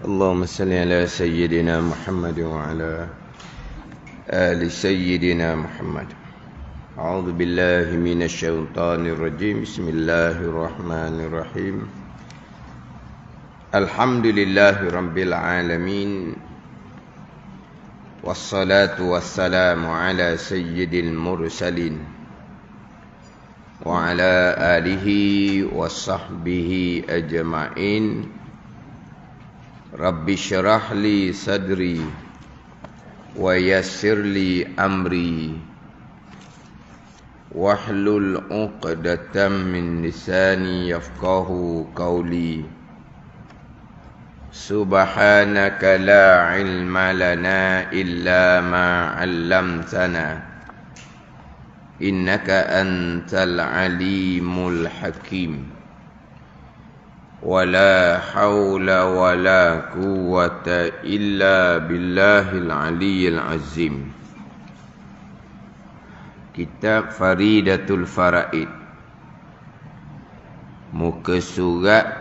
اللهم صل على سيدنا محمد وعلى آل سيدنا محمد. أعوذ بالله من الشيطان الرجيم. بسم الله الرحمن الرحيم. الحمد لله رب العالمين، والصلاة والسلام على سيد المرسلين وعلى آله وصحبه أجمعين. رب اشرح لي صدري ويسر لي أمري واحلل عقدة من لساني يفقه قولي. سبحانك لا علم لنا إلا ما علمتنا إنك أنت العليم الحكيم. ولا حول ولا قوة إلا بالله العلي العظيم. Kitab Faridatul Faraid, muka surat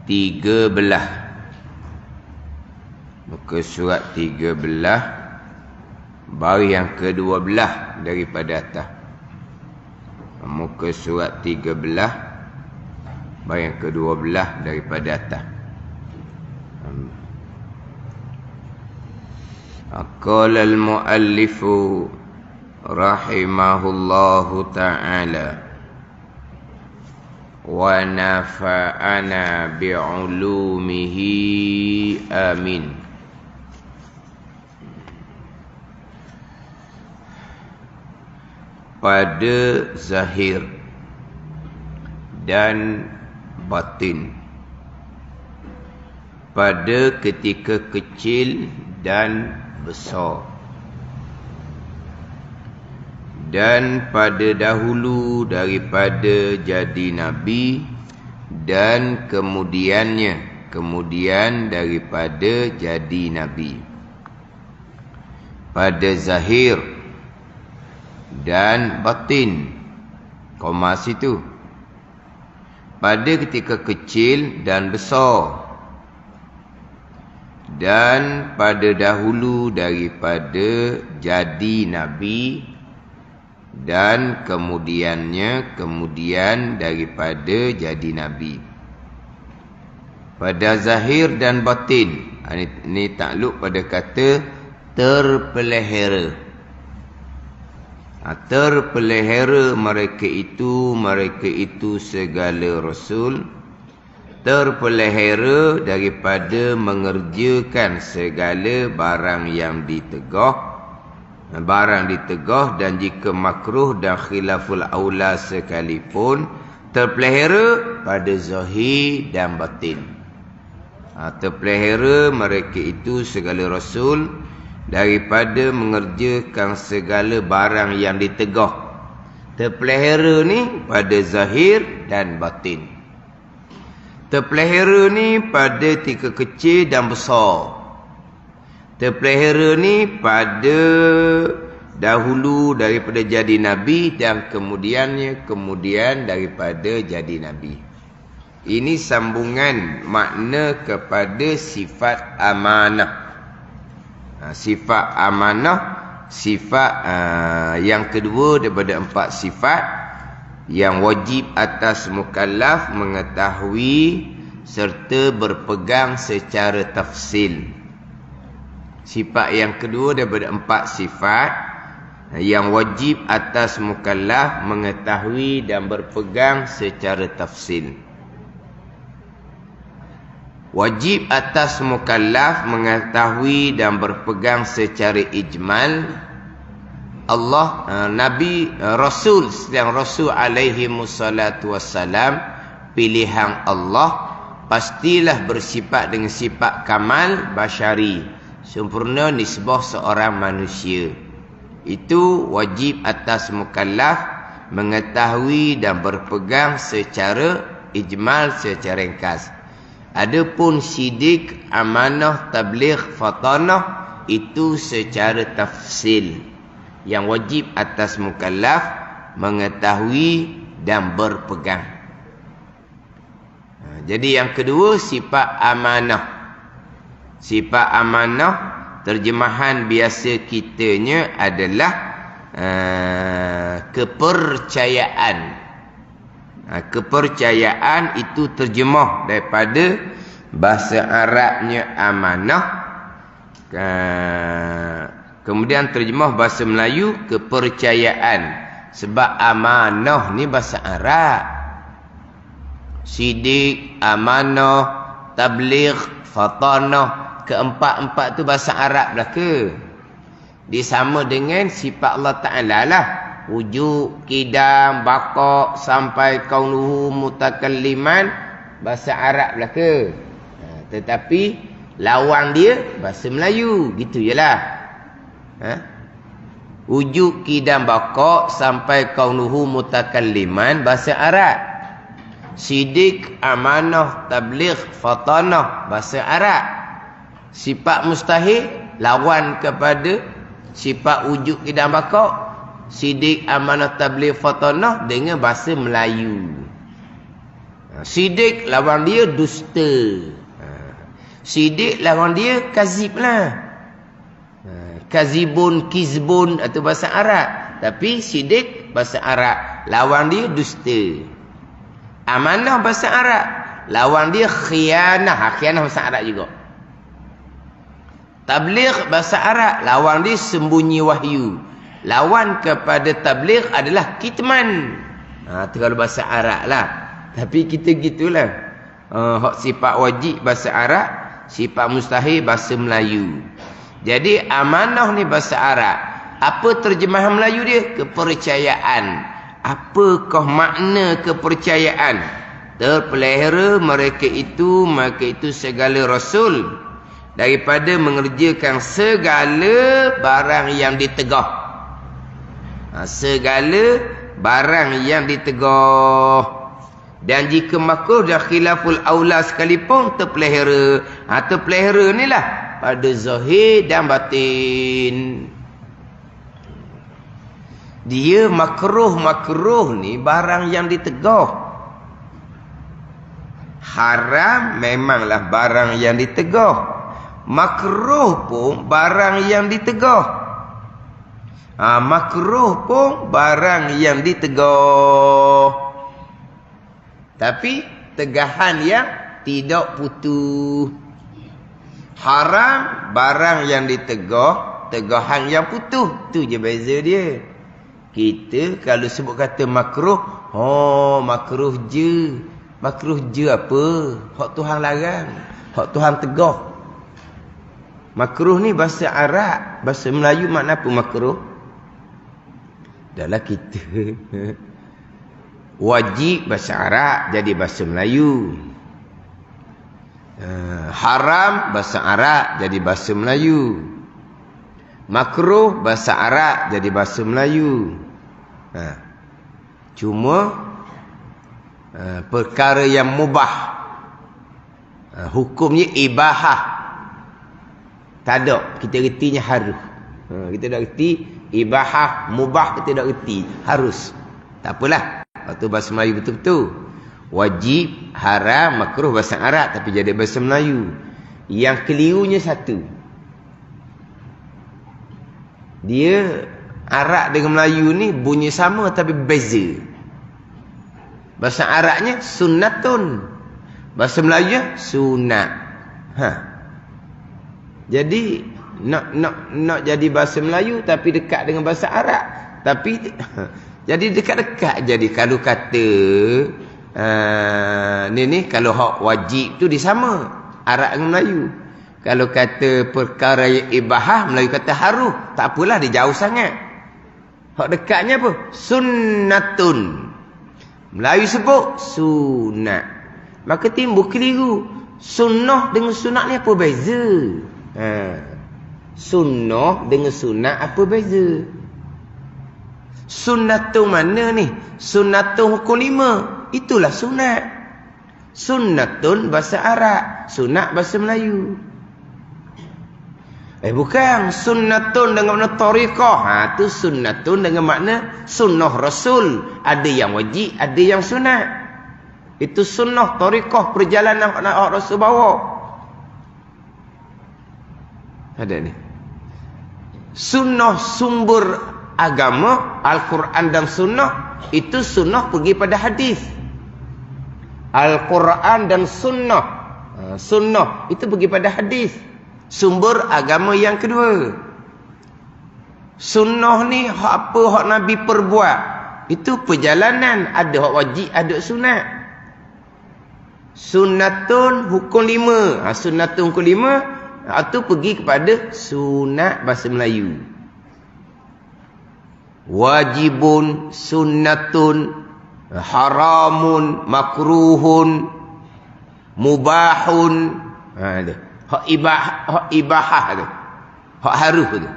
13. Muka surat 13, baris yang ke-12 daripada atas. Muka surat 13, baris yang ke-12 daripada atas. Qala al-muallifu rahimahullahu ta'ala wa nafa'ana bi'ulumihi amin. Pada zahir dan batin, pada ketika kecil dan besar, dan pada dahulu daripada jadi nabi, dan kemudian daripada jadi nabi. Pada zahir dan batin, koma situ. Pada ketika kecil dan besar, dan pada dahulu daripada jadi nabi, dan kemudian daripada jadi nabi. Pada zahir dan batin, ini takluk pada kata terpelihara. Terpelihara mereka itu segala rasul, terpelihara daripada mengerjakan segala barang yang ditegah, dan jika makruh dan khilaful aula sekalipun, terpelihara pada zahir dan batin. Terpelihara mereka itu segala rasul daripada mengerjakan segala barang yang ditegah. Terpelihara ni pada zahir dan batin. Terpelihara ni pada ketika kecil dan besar. Terpelihara ni pada dahulu daripada jadi nabi, dan kemudian daripada jadi nabi. Ini sambungan makna kepada sifat amanah. Sifat amanah, sifat yang kedua daripada 4 sifat yang wajib atas mukallaf mengetahui serta berpegang secara tafsil. Sifat yang kedua daripada 4 sifat yang wajib atas mukallaf mengetahui dan berpegang secara tafsil. Wajib atas mukallaf mengetahui dan berpegang secara ijmal. Allah, Nabi, Rasul, sedang Rasul alaihi wassalatu wassalam, pilihan Allah, pastilah bersifat dengan sifat kamal basyari, sempurna nisbah seorang manusia. Itu wajib atas mukallaf mengetahui dan berpegang secara ijmal, secara ringkas. Adapun sidik, amanah, tabligh, fatanah, itu secara tafsil, yang wajib atas mukallaf mengetahui dan berpegang. Jadi yang kedua sifat amanah. Sifat amanah terjemahan biasa kitanya adalah kepercayaan. Kepercayaan itu terjemah daripada bahasa Arabnya amanah. Kemudian terjemah bahasa Melayu kepercayaan. Sebab amanah ni bahasa Arab. Sidik, amanah, tabligh, fatanah, keempat-empat tu bahasa Arab lah ke? Dia sama dengan sifat Allah Ta'ala lah. Wujud, kidam, baqa' sampai kaunuhu mutakalliman, bahasa Arab lah ke? Tetapi lawan dia bahasa Melayu. Gitu je lah. Wujud, kidam, baqa' sampai kaunuhu mutakalliman, bahasa Arab. Sidik, amanah, tabligh, fatanah, bahasa Arab. Sifat mustahil lawan kepada sifat wujud, kidam, baqa'. Sidik, amanah, tabligh, fatanah dengan bahasa Melayu. Sidik lawan dia dusta. Sidik lawan dia kazib lah. Kazibun, kizbun atau bahasa Arab. Tapi sidik bahasa Arab. Lawan dia dusta. Amanah bahasa Arab. Lawan dia khianah. Khianah bahasa Arab juga. Tabligh bahasa Arab. Lawan dia sembunyi wahyu. Lawan kepada tabligh adalah kitman. Itu kalau bahasa Arab lah. Tapi kita gitulah. Sifat wajib bahasa Arab. Sifat mustahil bahasa Melayu. Jadi amanah ni bahasa Arab. Apa terjemahan Melayu dia? Kepercayaan. Apakah makna kepercayaan? Terpelihara mereka itu segala rasul daripada mengerjakan segala barang yang ditegah. Segala barang yang ditegah. Dan jika makruh dan khilaful aula sekalipun terpelihara. Terpelihara ni lah pada zahir dan batin. Dia makruh ni barang yang ditegah. Haram memanglah barang yang ditegah. Makruh pun barang yang ditegah. Makruh pun barang yang ditegah. Tapi tegahan yang tidak putus. Haram barang yang ditegah, tegahan yang putus. Tu je beza dia. Kita kalau sebut kata makruh, makruh je. Makruh je apa? Hak Tuhan larang, hak Tuhan tegah. Makruh ni bahasa Arab, bahasa Melayu makna apa makruh? Dalam kita wajib bahasa Arab jadi bahasa Melayu. Haram bahasa Arab jadi bahasa Melayu. Makruh bahasa Arab jadi bahasa Melayu. Cuma perkara yang mubah, hukumnya ibahah, tak ada. Kita retinya harus. Kita dah reti ibahah, mubah kita dah reti harus. Tak apalah. Waktu bahasa Melayu betul-betul. Wajib, haram, makruh bahasa Arab tapi jadi bahasa Melayu. Yang kelirunya satu. Dia Arab dengan Melayu ni bunyi sama tapi beza. Bahasa Arabnya sunnatun. Bahasa Melayu sunat. Jadi nak jadi bahasa Melayu tapi dekat dengan bahasa Arab. Tapi jadi dekat-dekat. Jadi kalau kata ni kalau hak wajib tu dia sama Arab dengan Melayu. Kalau kata perkara yang ibahah, Melayu kata haruh. Tak apalah dia jauh sangat. Hak dekatnya apa? Sunnatun. Melayu sebut sunat. Maka timbul keliru. Sunnah dengan sunat ni apa beza? Sunnah dengan sunat apa beza? Sunnatun mana ni? Sunnatun hukum 5. Itulah sunat. Sunnatun bahasa Arab, sunat bahasa Melayu. Bukan sunnatun dengan makna tariqah. Tu sunnatun dengan makna sunnah Rasul. Ada yang wajib, ada yang sunat. Itu sunnah tariqah perjalanan nak Rasul bawa. Ada ni. Sunnah sumber agama, Al-Quran dan sunnah, itu sunnah pergi pada hadis. Al-Quran dan sunnah, sunnah itu pergi pada hadis. Sumber agama yang kedua. Sunnah ni hak apa hak Nabi perbuat, itu perjalanan, ada hak wajib, ada sunat. Sunnatun hukum 5. Sunnatun hukum 5 itu pergi kepada sunat bahasa Melayu. Wajibun, sunnatun, haramun, makruhun, mubahun. Hak ibahah tu. Hak harus tu.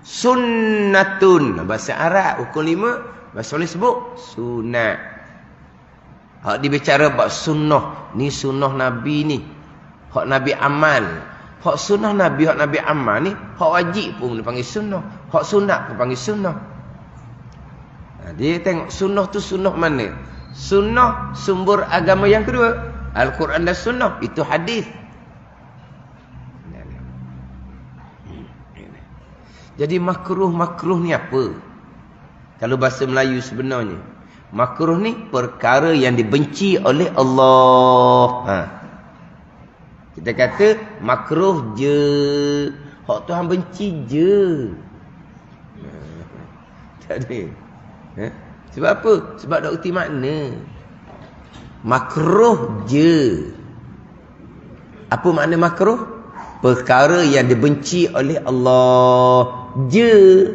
Sunnatun bahasa Arab hukum 5, bahasa Melayu sebut sunat. Hak dibicara bab sunnah, ni sunnah Nabi ni. Hak Nabi amal. Hak sunnah Nabi, hak Nabi amal ni, hak wajib pun dipanggil sunnah, hak sunat pun panggil sunnah. Dia tengok sunnah tu sunnah mana? Sunnah sumber agama yang kedua, Al-Quran dan sunnah, itu hadis. Jadi makruh ni apa? Kalau bahasa Melayu sebenarnya, makruh ni perkara yang dibenci oleh Allah. Kita kata makruh je, hak Tuhan benci je. Tak ada. Sebab apa? Sebab tak erti makna. Makruh je. Apa makna makruh? Perkara yang dibenci oleh Allah je.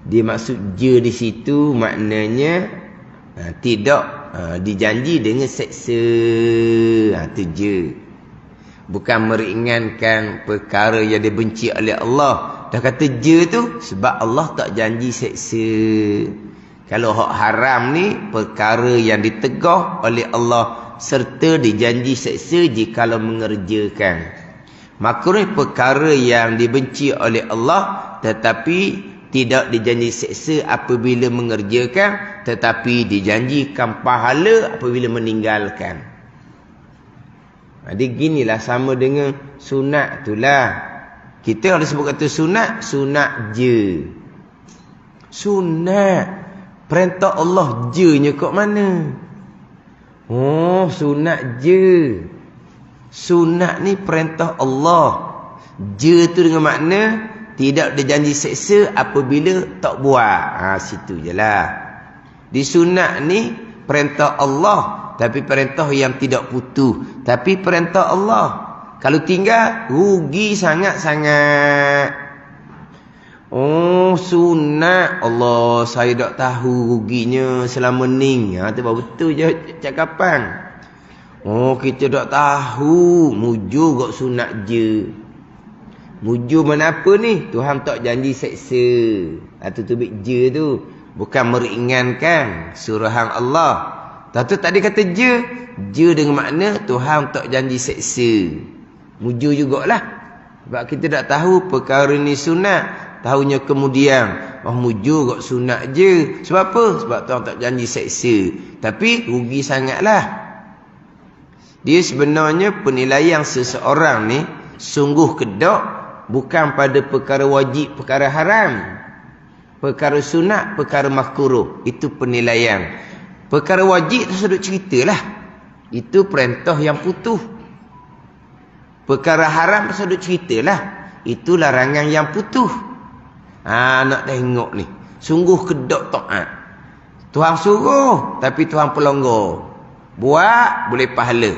Dia maksud je di situ maknanya tidak dijanji dengan seksa. Itu je. Bukan meringankan perkara yang dibenci oleh Allah. Dah kata je tu sebab Allah tak janji seksa. Kalau hak haram ni perkara yang ditegah oleh Allah serta dijanji seksa jikalau mengerjakan. Makruh perkara yang dibenci oleh Allah tetapi tidak dijanji seksa apabila mengerjakan, tetapi dijanjikan pahala apabila meninggalkan. Jadi ginilah sama dengan sunat itulah. Kita kalau sebut kata sunat, sunat je. Sunat. Perintah Allah je-nya kat mana? Oh, sunat je. Sunat ni perintah Allah. Je tu dengan makna tidak ada janji seksa apabila tak buat. Situ je lah. Di sunat ni perintah Allah, tapi perintah yang tidak putus. Tapi perintah Allah. Kalau tinggal, rugi sangat-sangat. Oh, sunat. Allah, saya tak tahu ruginya selama ni. Itu betul je cakapan. Oh, kita tak tahu. Mujur kok sunat je. Mujur mana apa ni? Tuhan tak janji seksa. Itu tubik je tu. Bukan meringankan suruhan Allah. Tadi kata je. Je dengan makna Tuhan tak janji seksa. Mujur jugalah. Sebab kita tak tahu perkara ni sunat. Tahunya kemudian. Mujur kok sunat je. Sebab apa? Sebab Tuhan tak janji seksa. Tapi rugi sangatlah. Dia sebenarnya penilaian seseorang ni sungguh kedok. Bukan pada perkara wajib, perkara haram. Perkara sunat, perkara makruh. Itu penilaian. Perkara wajib tu sudah ceritalah. Itu perintah yang putus. Perkara haram tu sudah ceritalah. Itu larangan yang putus. Nak tengok ni. Sungguh kedok taat. Tuhan suruh, tapi Tuhan pelonggar. Buat, boleh pahala.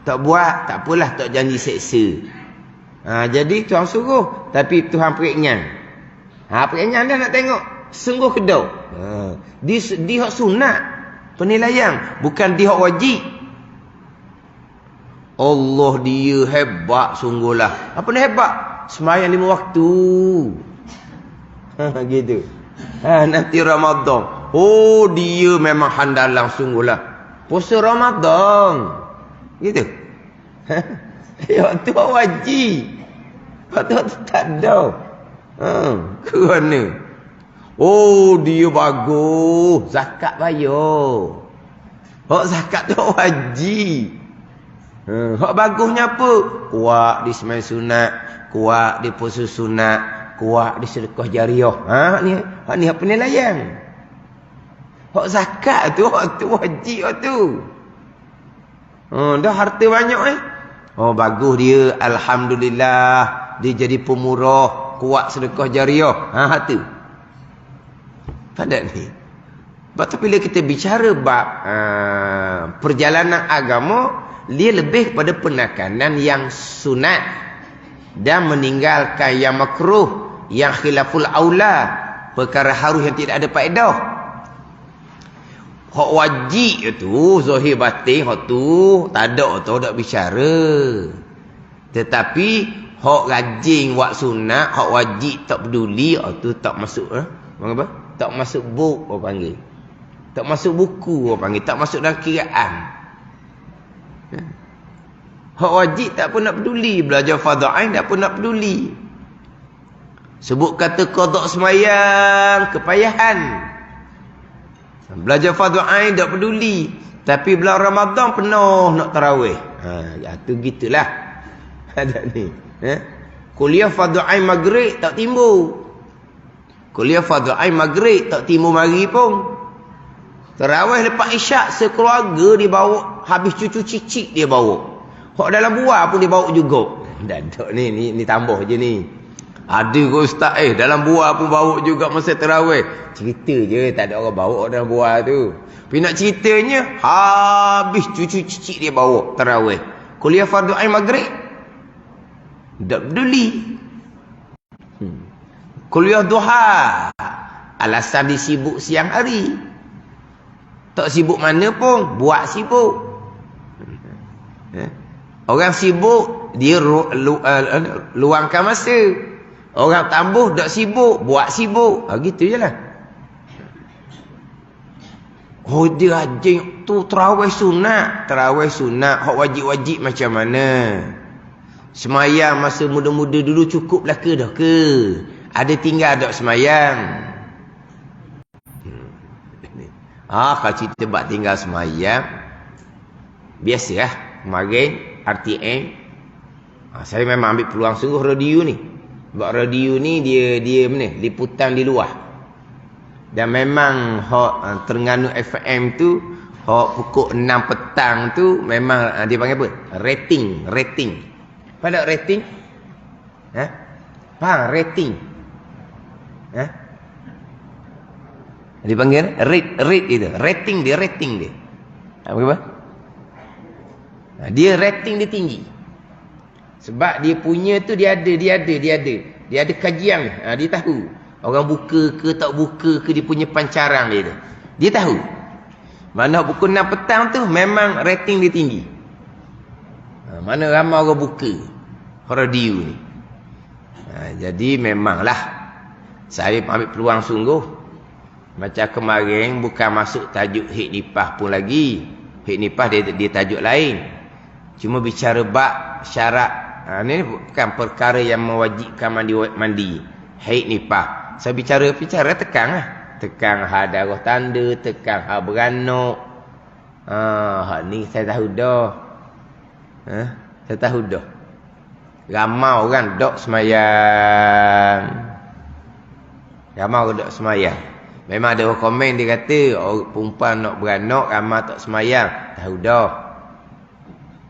Tak buat, tak apalah, tak janji seksa. Jadi Tuhan suruh, tapi Tuhan peringan. Peringan dah nak tengok. Sungguh kedok. Di hak sunat penilaian, bukan di hak wajib. Allah dia hebat sungguhlah. Apa ni hebat? Sembahyang 5 waktu. Gitu. Nanti Ramadan. Oh, dia memang handalang sungguhlah. Puasa Ramadan. Gitu. Waktu wajib. Waktu tak ada. Kerana oh, dia bagus. Zakat bayar. Hak zakat tu wajib. Hak bagusnya apa? kuat di sembahyang sunat, kuat di puasa sunat, kuat di sedekah jariah. Ni apa penilaian? Hak zakat tu, hak tu wajib hak tu. Dah harta banyak bagus dia, alhamdulillah, dia jadi pemurah, kuat sedekah jariah. Hak tu. Pada ni. Tapi bila kita bicara bab perjalanan agama, dia lebih kepada penekanan yang sunat dan meninggalkan yang makruh, yang khilaful aula, perkara harus yang tidak ada faedah. Hak wajib tu zahir batin, hak tu tak ada tu tak bicara. Tetapi hak rajin buat sunat, hak wajib tak peduli, hak tu tak masuk apa? Tak masuk buk orang panggil. Tak masuk buku orang panggil, tak masuk dalam kiraan. Hak wajib tak pun nak peduli, belajar fardhu ain tak pun nak peduli. Sebut kata qada sembahyang, kepayahan. Belajar fardhu ain tak peduli, tapi bulan Ramadan penuh nak tarawih. Tu gitulah. Ada ni. Kuliah fardhu ain maghrib tak timbul. Kuliah fardhu ain maghrib tak timbul mari pun. Tarawih lepas isyak sekeluarga dia bawa, habis cucu cicit dia bawa. Hak dalam buah pun dia bawa juga. Dadak ni tambah je ni. Ada ke ustaz dalam buah pun bawa juga masa tarawih. Cerita je, tak ada orang bawa dalam buah tu. Tapi nak ceritanya, habis cucu cicit dia bawa tarawih. Kuliah fardhu ain maghrib tak peduli. Kuliah duha, alasan disibuk siang hari. Tak sibuk mana pun, buat sibuk. Orang sibuk, dia luangkan masa. Orang tambuh, tak sibuk, buat sibuk. Gitu je lah. Dia rajin tu tarawih sunat. Tarawih sunat, hak wajib-wajib macam mana? Semayang masa muda-muda dulu cukup lah ke dah ke? Ada tinggal tak semayang? Kalau cerita bak tinggal semayang, biasa lah. Kemarin RTM, saya memang ambil peluang sungguh radio ni. Sebab radio ni dia mana? Liputan di luar. Dan memang hak Terengganu FM tu, hak pukul 6 petang tu memang dia panggil apa? Rating. Pada rating? Faham rating? Dia panggil rate itu. Rating dia. Apa? Dia rating dia tinggi. Sebab dia punya tu dia ada kajian. Dia tahu. Orang buka ke tak buka ke, dia punya pancaran dia tu. Dia tahu. Mana pukul 6 petang tu memang rating dia tinggi. Mana ramai orang buka radio ni. Jadi memanglah saya ambil peluang sungguh. Macam kemarin bukan masuk tajuk Hik Nipah pun lagi. Hik Nipah dia tajuk lain. Cuma bicara bab syarat. Ini bukan perkara yang mewajibkan mandi. Hik Nipah. Saya bicara tekan lah. Tekan hal darah tanda, tekan hal beranak. Hal ni saya tahu dah. Saya tahu dah. Ramai orang dok semayang. Memang ada orang komen dia kata perempuan nak beranak ramai tak semayang. Tahu dah.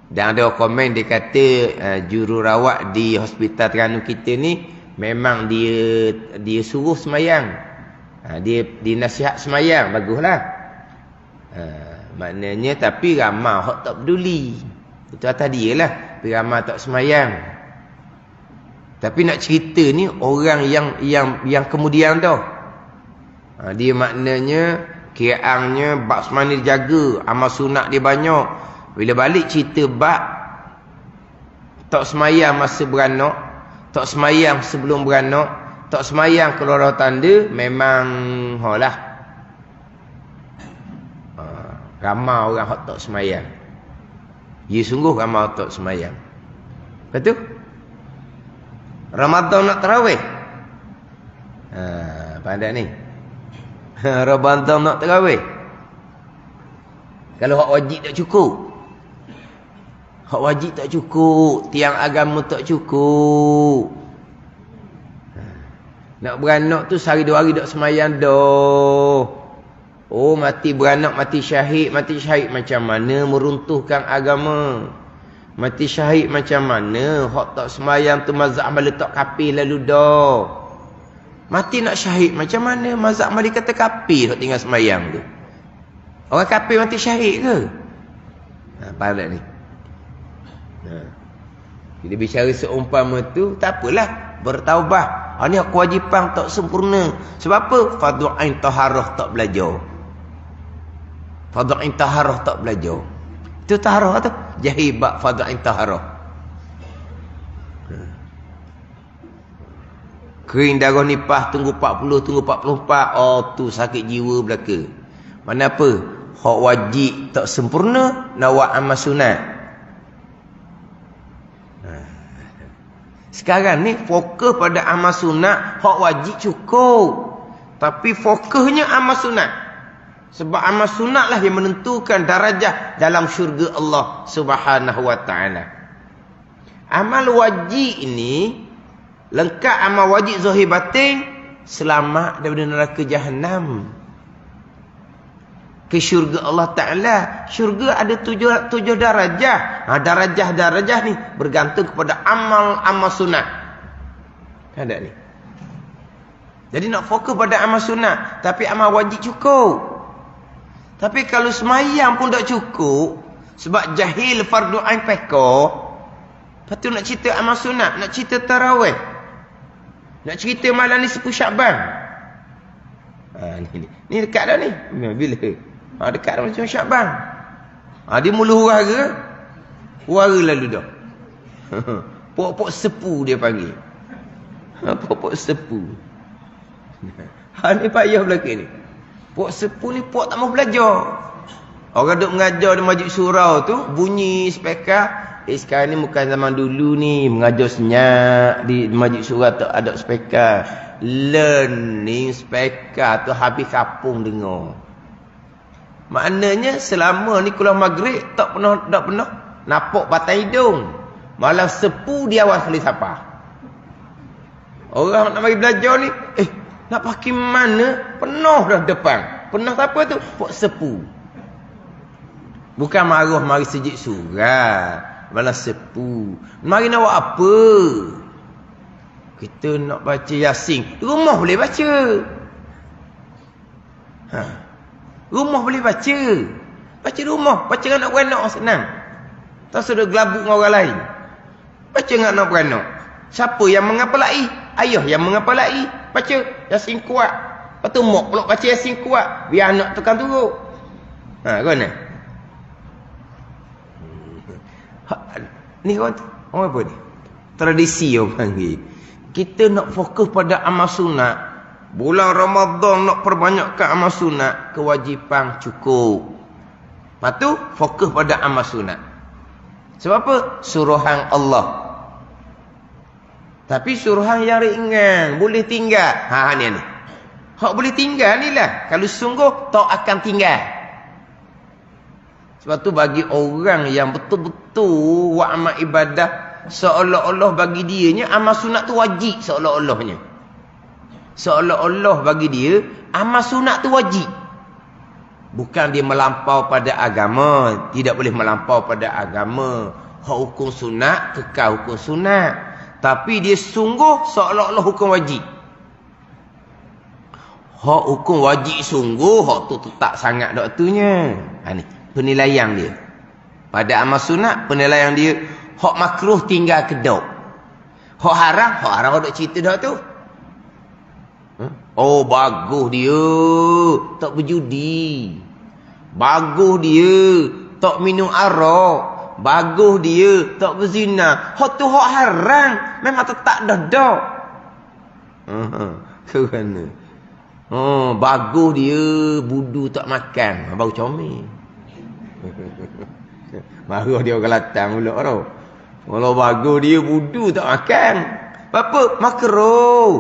Dan ada orang komen dia kata jururawat di hospital Terengganu kita ni memang dia suruh semayang. Dia nasihat semayang, baguslah. Maknanya tapi ramai hak tak peduli. Itu atas dia lah. Tapi ramai tak semayang. Tapi nak cerita ni orang yang kemudian dah. Dia maknanya kiraannya bab semani dijaga, amal sunat dia banyak. Bila balik cerita bab tak semayang masa beranak, tak semayang sebelum beranak, tak semayang keluar tanda, memang ramai orang hak tak semayang. Ya sungguh ramai tak semayang. Betul? Ramadan nak tarawih. Pandai ni. Ramadan nak tarawih. Kalau hak wajib tak cukup. Hak wajib tak cukup. Tiang agama tak cukup. Nak beranak tu sehari 2 hari tak semayang dah. Oh, mati beranak, mati syahid. Mati syahid macam mana meruntuhkan agama? Mati syahid macam mana? Hak tak semayang tu mazhab Hambali tak kafir lalu dah. Mati nak syahid macam mana? Mazhab Hambali kata kafir hak tinggal semayang tu. Orang kafir mati syahid ke? Faham tak ni? Kita bicara seumpama tu, tak apalah, bertaubat. Ni kewajipan tak sempurna. Sebab apa? Fardu ain taharah tak belajar. Fardu ain taharah tak belajar. Itu taharah tu. Jahil bab fardu ain taharah. Kering darah nipah tunggu 40, tunggu 44. Oh tu sakit jiwa belaka. Mana apa? Hak wajib tak sempurna, nawak amal sunat. Sekarang ni fokus pada amal sunat, hak wajib cukup. Tapi fokusnya amal sunat. Sebab amal sunat lah yang menentukan darajah dalam syurga Allah Subhanahu wa ta'ala. Amal wajib ini lengkap, amal wajib zahir batin, selamat daripada neraka Jahannam. Ke syurga Allah Ta'ala. Syurga ada tujuh darajah. Darajah-darajah ni bergantung kepada amal-amal sunat. Ada ni. Jadi nak fokus pada amal sunat. Tapi amal wajib cukup. Tapi kalau semayang pun tak cukup. Sebab jahil fardu ain pekor. Lepas tu nak cerita amal sunat. Nak cerita tarawih. Nak cerita malam ni 10 Syakban. Ni dekat dah ni. Bila? Dekat dah macam Syakban. Dia mula hura. Hura lalu dah. Pok-pok sepu dia panggil. Pok-pok sepu. Ni payah belakang ni. Pok sepu ni pok tak mau belajar. Orang duk mengajar di majlis surau tu, bunyi speaker. Sekarang ni bukan zaman dulu ni. Mengajar senyap di majlis surau tak ada speaker. Learning speaker tu habis kapung dengar. Maknanya selama ni kuliah maghrib tak pernah nampak batang hidung. Malam sepu dia awal sekali siapa. Orang nak bagi belajar ni, nak pakai mana? Penuh dah depan. Penuh apa tu? Pok sepu. Bukan marah mari sejik surat. Malam sepu. Mari nak buat apa? Kita nak baca Yasin. Rumah boleh baca. Rumah boleh baca. Baca rumah. Baca dengan anak beranak senang. Tak sudah gelabuk dengan orang lain. Baca dengan anak beranak. Siapa yang mengapalai? Ayah yang mengapalai. Baca Yasin kuat. Lepas tu mak pula baca Yasin kuat. Biar anak tekan turut. Kena? Ni orang apa ni? Tradisi orang panggil. Kita nak fokus pada amal sunat. Bulan Ramadan nak perbanyakkan amal sunat, kewajipan cukup. Lepas tu fokus pada amal sunat. Sebab apa? Suruhan Allah. Tapi suruhan yang ringan, boleh tinggal. Ni. Hak boleh tinggal ni lah. Kalau sungguh tak akan tinggal. Sebab tu bagi orang yang betul-betul buat amal ibadah, seolah-olah bagi dianya amal sunat tu wajib seolah-olahnya. Seolah-olah bagi dia amal sunat tu wajib. Bukan dia melampau pada agama. Tidak boleh melampau pada agama. Hak hukum sunat, kekal hukum sunat. Tapi dia sungguh seolah-olah hukum wajib. Hak hukum wajib sungguh, hak tu tak sangat doktornya. Ni penilaian dia. Pada amal sunat, penilaian dia, hak makruh tinggal kedok. Hak haram ada cerita dah tu. Oh bagus dia tak berjudi. Bagus dia tak minum arak. Bagus dia tak berzina. Hak tu hak haram. Memang tak dah. Kerana bagus dia budu tak makan. Baru comel. Marah dia orang latang pula tau. Kalau bagus dia budu tak makan. Apa? Makruh.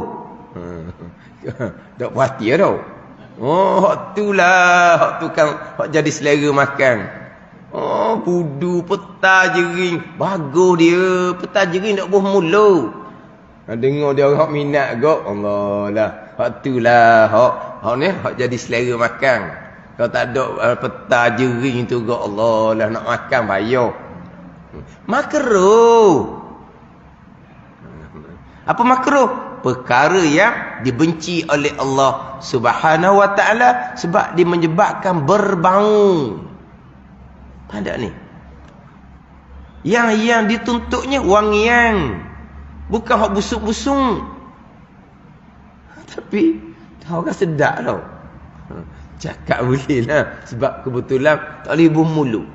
Tak perhati tau. Hak tu lah. Hak tu kan hak jadi selera makan. Oh, budu peta jering. Bagus dia. Peta jering tak buah mula. Dengar dia orang minat kok. Allah lah. Hak tu lah. Hak ni hak jadi selera makan. Kalau tak ada peta jering tu kok. Allah lah nak makan bayar. Makruh. Apa makruh? Perkara yang dibenci oleh Allah Subhanahu wa ta'ala sebab dia menyebabkan berbau. Pada ni. Yang dituntutnya wangian. Bukan hak busuk-busuk. Tapi orang sedap tau. Cakap boleh lah. Sebab kebetulan tak boleh bermulut.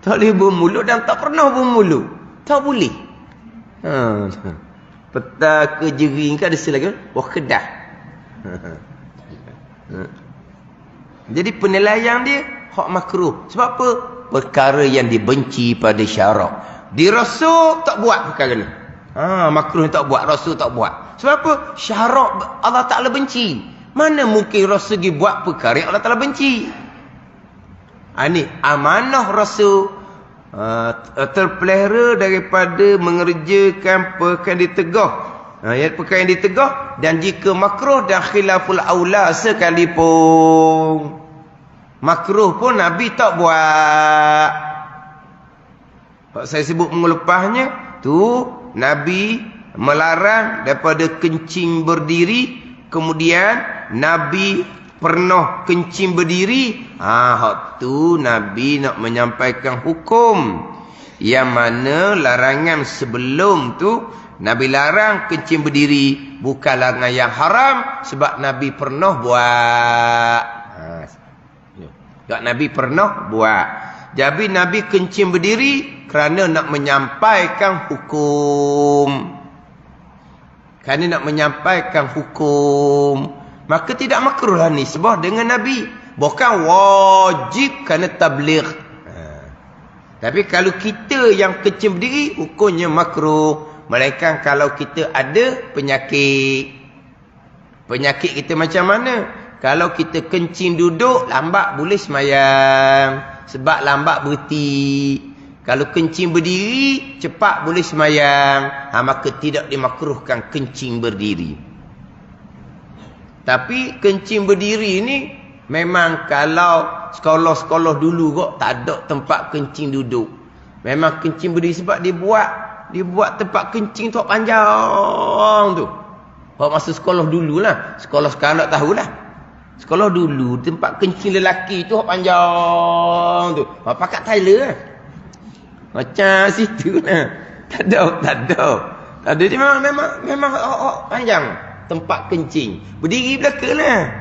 Tak boleh bermulut dan tak pernah bermulut. Tak boleh. Peta ke jering ke ada selagi. Wah kedah. Jadi penilaian dia hak makruh. Sebab apa? Perkara yang dibenci pada syarak. Di Rasul tak buat perkara ni. Makruh tak buat, Rasul tak buat. Sebab apa? Syarak Allah Ta'ala benci. Mana mungkin Rasul pergi buat perkara yang Allah Ta'ala benci? Ini amanah Rasul terpelihara daripada mengerjakan perkara yang ditegah. Perkara yang ditegah. Dan jika makruh dan khilaful aula sekalipun. Makruh pun Nabi tak buat. Saya sebut mengelepasnya. Tu Nabi melarang daripada kencing berdiri. Kemudian Nabi pernah kencing berdiri. Hak tu Nabi nak menyampaikan hukum. Yang mana larangan sebelum tu Nabi larang kencing berdiri. Bukan larangan yang haram. Sebab Nabi pernah buat. Nabi pernah buat. Jadi Nabi kencing berdiri kerana nak menyampaikan hukum. Kerana nak menyampaikan hukum. Maka tidak makruh lah ni. Sebab dengan Nabi. Bukan wajib kerana tabligh. Tapi kalau kita yang kencing berdiri, hukumnya makruh. Melainkan kalau kita ada penyakit. Penyakit kita macam mana? Kalau kita kencing duduk, lambat boleh semayang. Sebab lambat berhenti. Kalau kencing berdiri, cepat boleh semayang. Maka tidak dimakruhkan kencing berdiri. Tapi kencing berdiri ni, memang kalau sekolah-sekolah dulu kok, tak ada tempat kencing duduk. Memang kencing berdiri sebab dibuat tempat kencing tu panjang tu. Kalau masa sekolah dulu lah. Sekolah sekarang tak tahulah. Sekolah dulu, tempat kencing lelaki tu panjang tu. Pakat Tyler lah. Macam situ lah. Tak ada. Dia memang panjang. Tempat kencing. Berdiri belakang lah.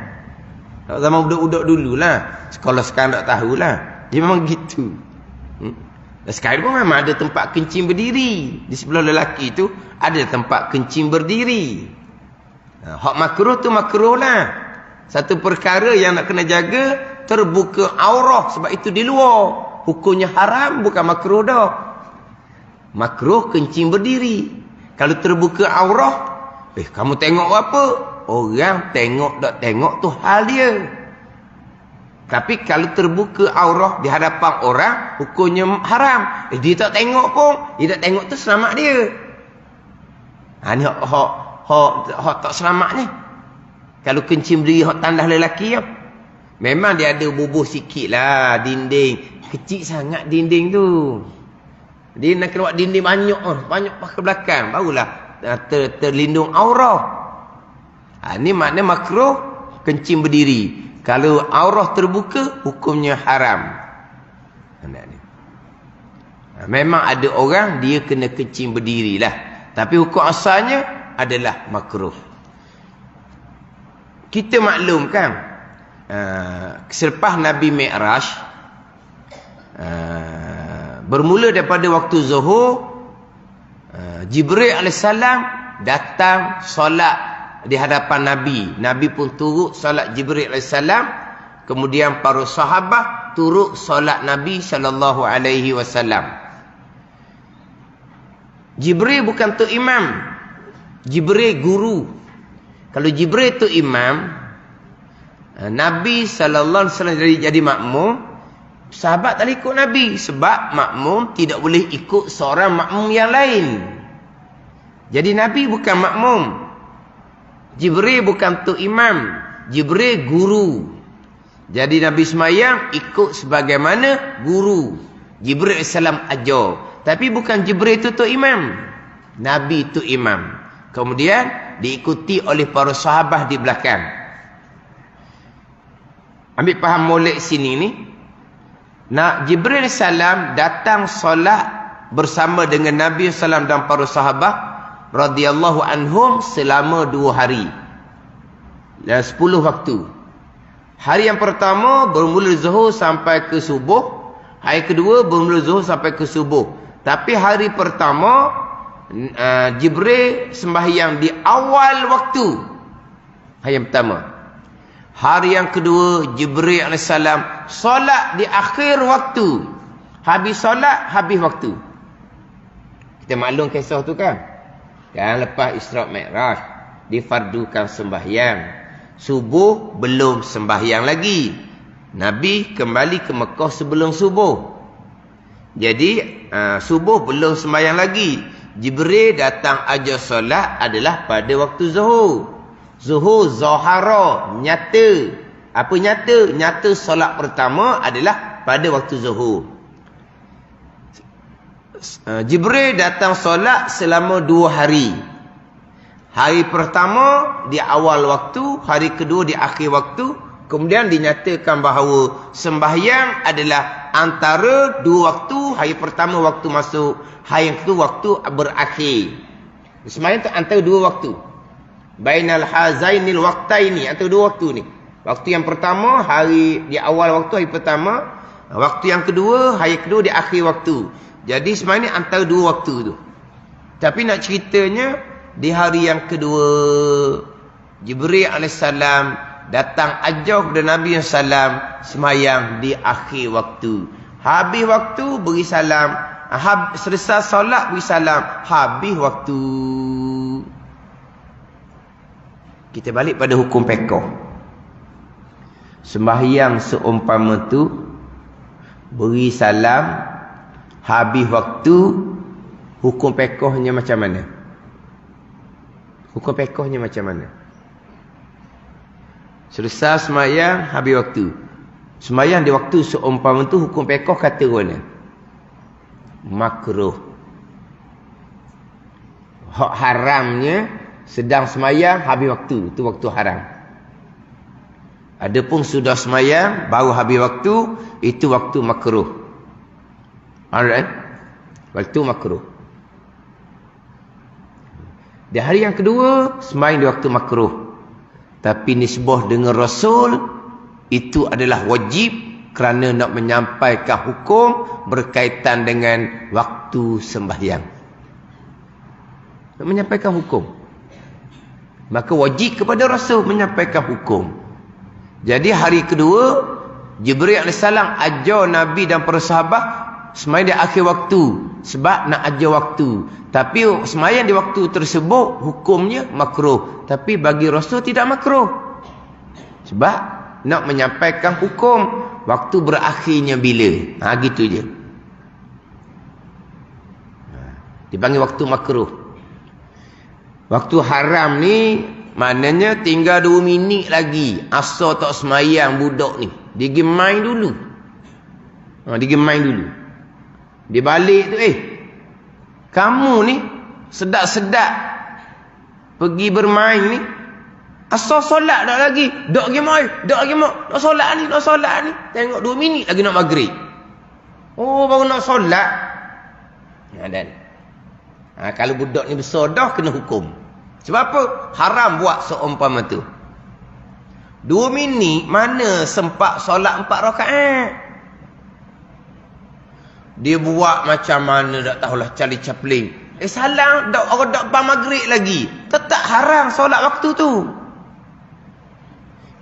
Zaman budak-budak dulu lah. Sekolah sekarang tak tahulah. Dia memang gitu. Dan sekarang pun memang ada tempat kencing berdiri. Di sebelah lelaki tu, ada tempat kencing berdiri. Hak makruh tu makruh lah. Satu perkara yang nak kena jaga, terbuka aurah. Sebab itu di luar. Hukumnya haram, bukan makruh dah. Makruh kencing berdiri. Kalau terbuka aurah, kamu tengok apa? Orang tengok tak tengok tu hal dia. Tapi kalau terbuka aurah di hadapan orang, hukumnya haram. Dia tak tengok pun. Dia tak tengok tu selamat dia. Ni hak tak selamat ni. Kalau kencing berdiri hak tandas lelaki ya. Memang dia ada bubuh sikit lah dinding. Kecil sangat dinding tu. Dia nak kena buat dinding banyak pakai belakang. Barulah terlindung aurah. Ni makna makruh kencing berdiri. Kalau aurah terbuka, hukumnya haram. Memang ada orang dia kena kencing berdiri lah. Tapi hukum asalnya adalah makruh. Kita maklum kan, selepas Nabi Mi'raj, bermula daripada waktu Zuhur, Jibril AS datang solat di hadapan Nabi. Nabi pun turut solat Jibril AS. Kemudian para sahabat turut solat Nabi SAW. Jibril bukan tu imam. Jibril guru. Kalau Jibril tu imam, Nabi SAW jadi makmum. sahabat tak ikut Nabi. Sebab makmum tidak boleh ikut seorang makmum yang lain. Jadi Nabi bukan makmum. Jibril bukan tok imam. Jibril guru. Jadi Nabi semayang ikut sebagaimana guru. Jibril AS ajar. Tapi bukan Jibril itu tok imam. Nabi itu imam. Kemudian diikuti oleh para sahabat di belakang. Ambil faham molek sini ni. Jibril AS datang solat bersama dengan Nabi SAW dan para sahabat radhiyallahu anhum selama 2 hari. Dan 10 waktu. Hari yang pertama bermula zuhur sampai ke subuh. Hari kedua bermula zuhur sampai ke subuh. Tapi hari pertama Jibril sembahyang di awal waktu. Hari yang pertama. Hari yang kedua Jibril AS solat di akhir waktu. Habis solat, habis waktu. Kita maklum kisah tu kan. Kan lepas Isra' Mi'raj difardukan sembahyang. Subuh belum sembahyang lagi. Nabi kembali ke Mekah sebelum subuh. Jadi subuh belum sembahyang lagi. Jibril datang ajar solat adalah pada waktu zuhur. Zuhur zahara, nyata. Apa nyata? Nyata solat pertama adalah pada waktu zuhur. Jibril datang solat selama 2 hari. Hari pertama di awal waktu, hari kedua di akhir waktu. Kemudian dinyatakan bahawa sembahyang adalah antara 2 waktu. Hari pertama waktu masuk, hari yang kedua waktu berakhir. Sembahyang itu antara 2 waktu. Bainal hazainil waqtaini, antara 2 waktu ni. Waktu yang pertama hari di awal waktu, hari pertama. Waktu yang kedua, hari kedua di akhir waktu. Jadi sembahyang ni antara 2 waktu tu. Tapi nak ceritanya di hari yang kedua Jibril AS datang ajar kepada Nabi SAW semayang di akhir waktu. Habis waktu beri salam. Selesai solat beri salam. Habis waktu. Kita balik pada hukum pekoh. Sembahyang seumpama tu beri salam habis waktu, hukum pekohnya macam mana? Hukum pekohnya macam mana? Selesai semayang, habis waktu. Semayang di waktu seumpama tu, hukum pekoh kata mana? Makruh. Hak haramnya sedang semayang, habis waktu. Itu waktu haram. Adapun sudah semayang, baru habis waktu, itu waktu makruh. Alright? Waktu makruh. Di hari yang kedua, semayang di waktu makruh. Tapi nisbah dengan Rasul, itu adalah wajib kerana nak menyampaikan hukum berkaitan dengan waktu sembahyang. Nak menyampaikan hukum. Maka wajib kepada Rasul menyampaikan hukum. Jadi hari kedua, Jibril AS ajar Nabi dan para sahabat semayang di akhir waktu. Sebab nak ajar waktu. Tapi semayang di waktu tersebut hukumnya makruh. Tapi bagi Rasul tidak makruh. Sebab nak menyampaikan hukum waktu berakhirnya bila. Gitu je. Dipanggil waktu makruh. Waktu haram ni maknanya tinggal 2 minit lagi. Asal tak semayang budak ni. Dia pergi main dulu. Dia pergi main dulu. Dia balik tu, kamu ni sedap-sedap pergi bermain ni, asal solat dah lagi. Dak pergi main, dak pergi mak. Nak solat ni. Tengok 2 minit lagi nak maghrib. Oh, baru nak solat. Dan kalau budak ni besar dah kena hukum. Sebab apa? Haram buat seumpama tu. 2 minit mana sempat solat 4 rakaat. Dia buat macam mana tak tahulah, Charlie Chaplin. Salam orang dak bang maghrib lagi. Tetap haram solat waktu tu.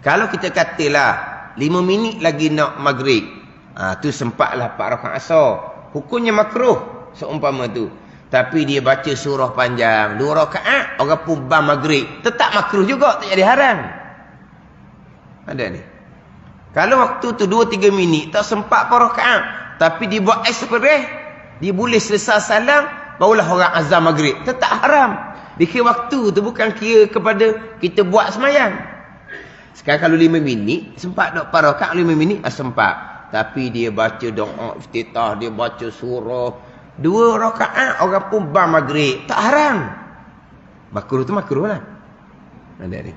Kalau kita katalah 5 minit lagi nak maghrib, tu sempatlah 4 rakaat asar. Hukumnya makruh seumpama tu. Tapi dia baca surah panjang 2 rakaat, orang pun bang maghrib, tetap makruh juga, tak jadi haram. Ada ni. Kalau waktu tu 2-3 minit tak sempat 4 rakaat, tapi dibuat express, dia boleh selesai salam, barulah orang azan maghrib. Tetap haram. Dikira waktu tu bukan kira kepada kita buat semayang. Sekarang kalau 5 minit, sempat tak 4 rakaat 5 minit? Sempat. Tapi dia baca doa iftitah, dia baca surah. 2 rakaat orang pun bang maghrib. Tak haram. Makruh tu makruh lah. Ada ni.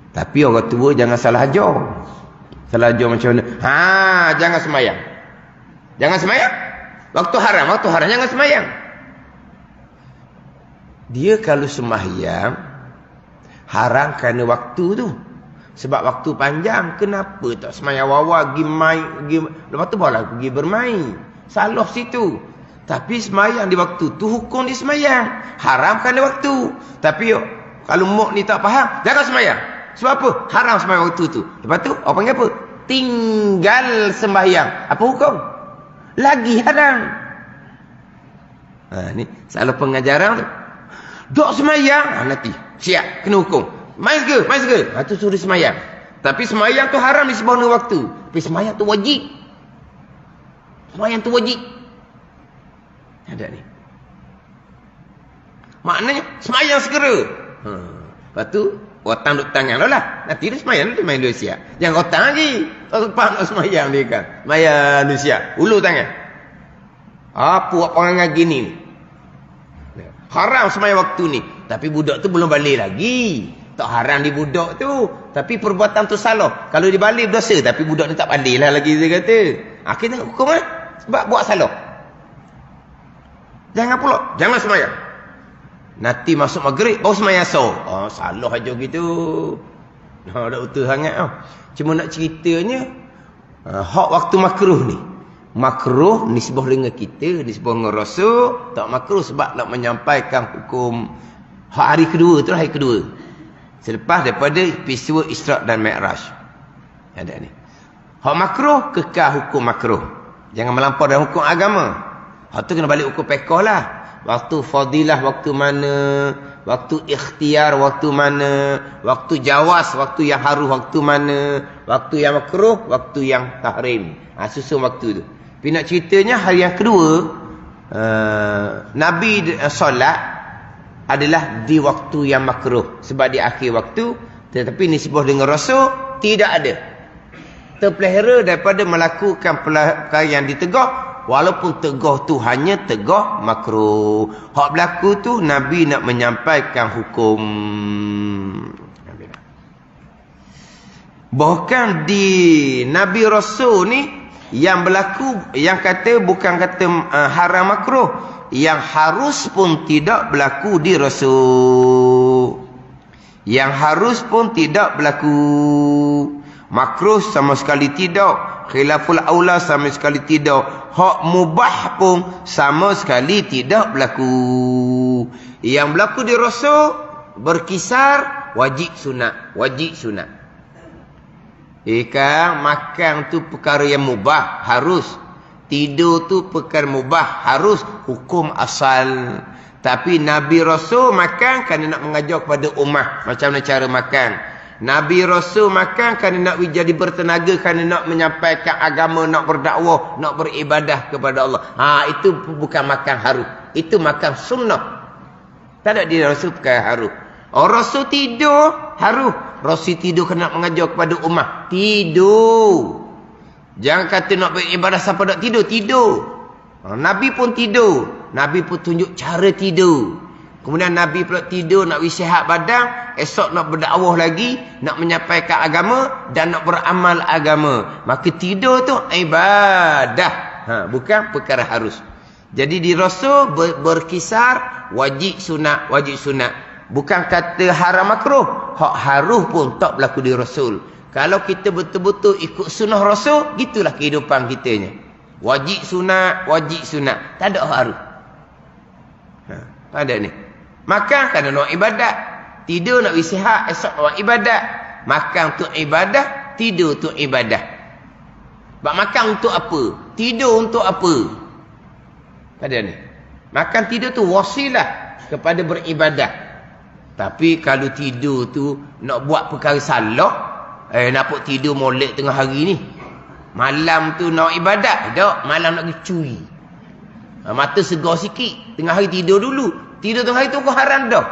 Tapi orang tua jangan salah ajar. Salah ajar macam mana? Jangan semayang. Jangan semayang. Waktu haram jangan semayang. Dia kalau semayang haram kerana waktu tu. Sebab waktu panjang, kenapa tak semayang awal pergi main, lepas tu barulah pergi bermain. Salah situ. Tapi semayang di waktu tu hukum dia semayang. Haram kerana waktu. Tapi kalau mak ni tak faham, jangan semayang. Sebab apa? Haram semayang waktu tu. Lepas tu, apa panggil apa? Tinggal sembahyang. Apa hukum? Lagi haram. Ni salah pengajaran tu. Dok semayang, nanti siap, kena hukum. Main ke? Tu suruh semayang. Tapi semayang tu haram di sebuah waktu. Tapi semayang tu wajib. Semayang tu wajib. Ada ni. Maknanya semayang segera. Lepas tu otang duk tangan lah. Nanti dia semayang dia main dua siap. Jangan otang lagi. Tak faham nak semayang dia kan. Semayang dia siap. Ulu tangan. Apa buat perangai gini ni? Haram semayang waktu ni. Tapi budak tu belum balik lagi. Tak haram di budak tu. Tapi perbuatan tu salah. Kalau dia balik berdosa. Tapi budak ni tak balik lah lagi dia kata. Akhirnya hukum lah. Sebab buat salah. Jangan pula. Jangan semayang. Nanti masuk maghrib baru semayang asar. Salah aja gitu. Dah utuh sangat. Cuma nak ceritanya. Hak waktu makruh ni. Makruh nisbah dengan kita, nisbah dengan Rasul. Tak makruh sebab nak menyampaikan hukum hari kedua tu lah, hari kedua. Selepas daripada peristiwa Isra' dan Mi'raj. Ada ni. Hak makruh, kekal hukum makruh. Jangan melampau dalam hukum agama. Hak tu kena balik hukum fiqh lah. Waktu fadilah waktu mana, waktu ikhtiar waktu mana, waktu jawaz waktu yang haru waktu mana, waktu yang makruh, waktu yang tahrim. Susun waktu tu. Tapi nak ceritanya hari yang kedua, Nabi solat adalah di waktu yang makruh. Sebab di akhir waktu. Tetapi nisbah dengan Rasul tidak ada. Terpelihara daripada melakukan perkara yang ditegah. Walaupun tegah tu hanya tegah makruh. Hak berlaku tu Nabi nak menyampaikan hukum. Bahkan di Nabi Rasul ni yang berlaku, yang kata bukan kata haram makruh, yang harus pun tidak berlaku di Rasul. Yang harus pun tidak berlaku. Makruh sama sekali tidak. Khilaful aula sama sekali tidak. Hak mubah pun sama sekali tidak berlaku. Yang berlaku di Rasul berkisar wajib sunat, wajib sunat. Kan makan tu perkara yang mubah, harus. Tidur tu perkara mubah, harus. Hukum asal. Tapi Nabi Rasul makan kerana nak mengajar kepada ummah macam mana cara makan. Nabi Rasul makan kerana nak jadi bertenaga, kerana nak menyampaikan agama, nak berdakwah, nak beribadah kepada Allah. Itu bukan makan haru. Itu makan sunnah. Tak ada di Rasul perkara haru. Rasul tidur haru. Rasul tidur kerana nak mengajar kepada ummah. Tidur. Jangan kata nak beribadah siapa nak tidur. Tidur. Nabi pun tidur. Nabi pun tunjuk cara tidur. Kemudian Nabi pula tidur nak sihat badan. Esok nak berdakwah lagi. Nak menyampaikan agama. Dan nak beramal agama. Maka tidur tu ibadah. Bukan perkara harus. Jadi di Rasul berkisar wajib sunat. Wajib sunat. Bukan kata haram makruh. Hak haruh pun tak berlaku di Rasul. Kalau kita betul-betul ikut sunnah Rasul, gitulah kehidupan kitanya. Wajib sunat, wajib sunat. Tak ada haruh. Tak ada ni. Makan kerana nak ibadat. Tidur nak sihat, esok nak ibadat. Makan untuk ibadah, tidur untuk ibadah. Sebab makan untuk apa? Tidur untuk apa? Tak ada ni. Makan tidur tu wasilah kepada beribadah. Tapi kalau tidur tu nak buat perkara salah, Nampak tidur molek tengah hari ni. Malam tu nak ibadat. Tak, malam nak pergi curi. Mata segar sikit. Tengah hari tidur dulu. Tidur tengah hari tu kau haram dah.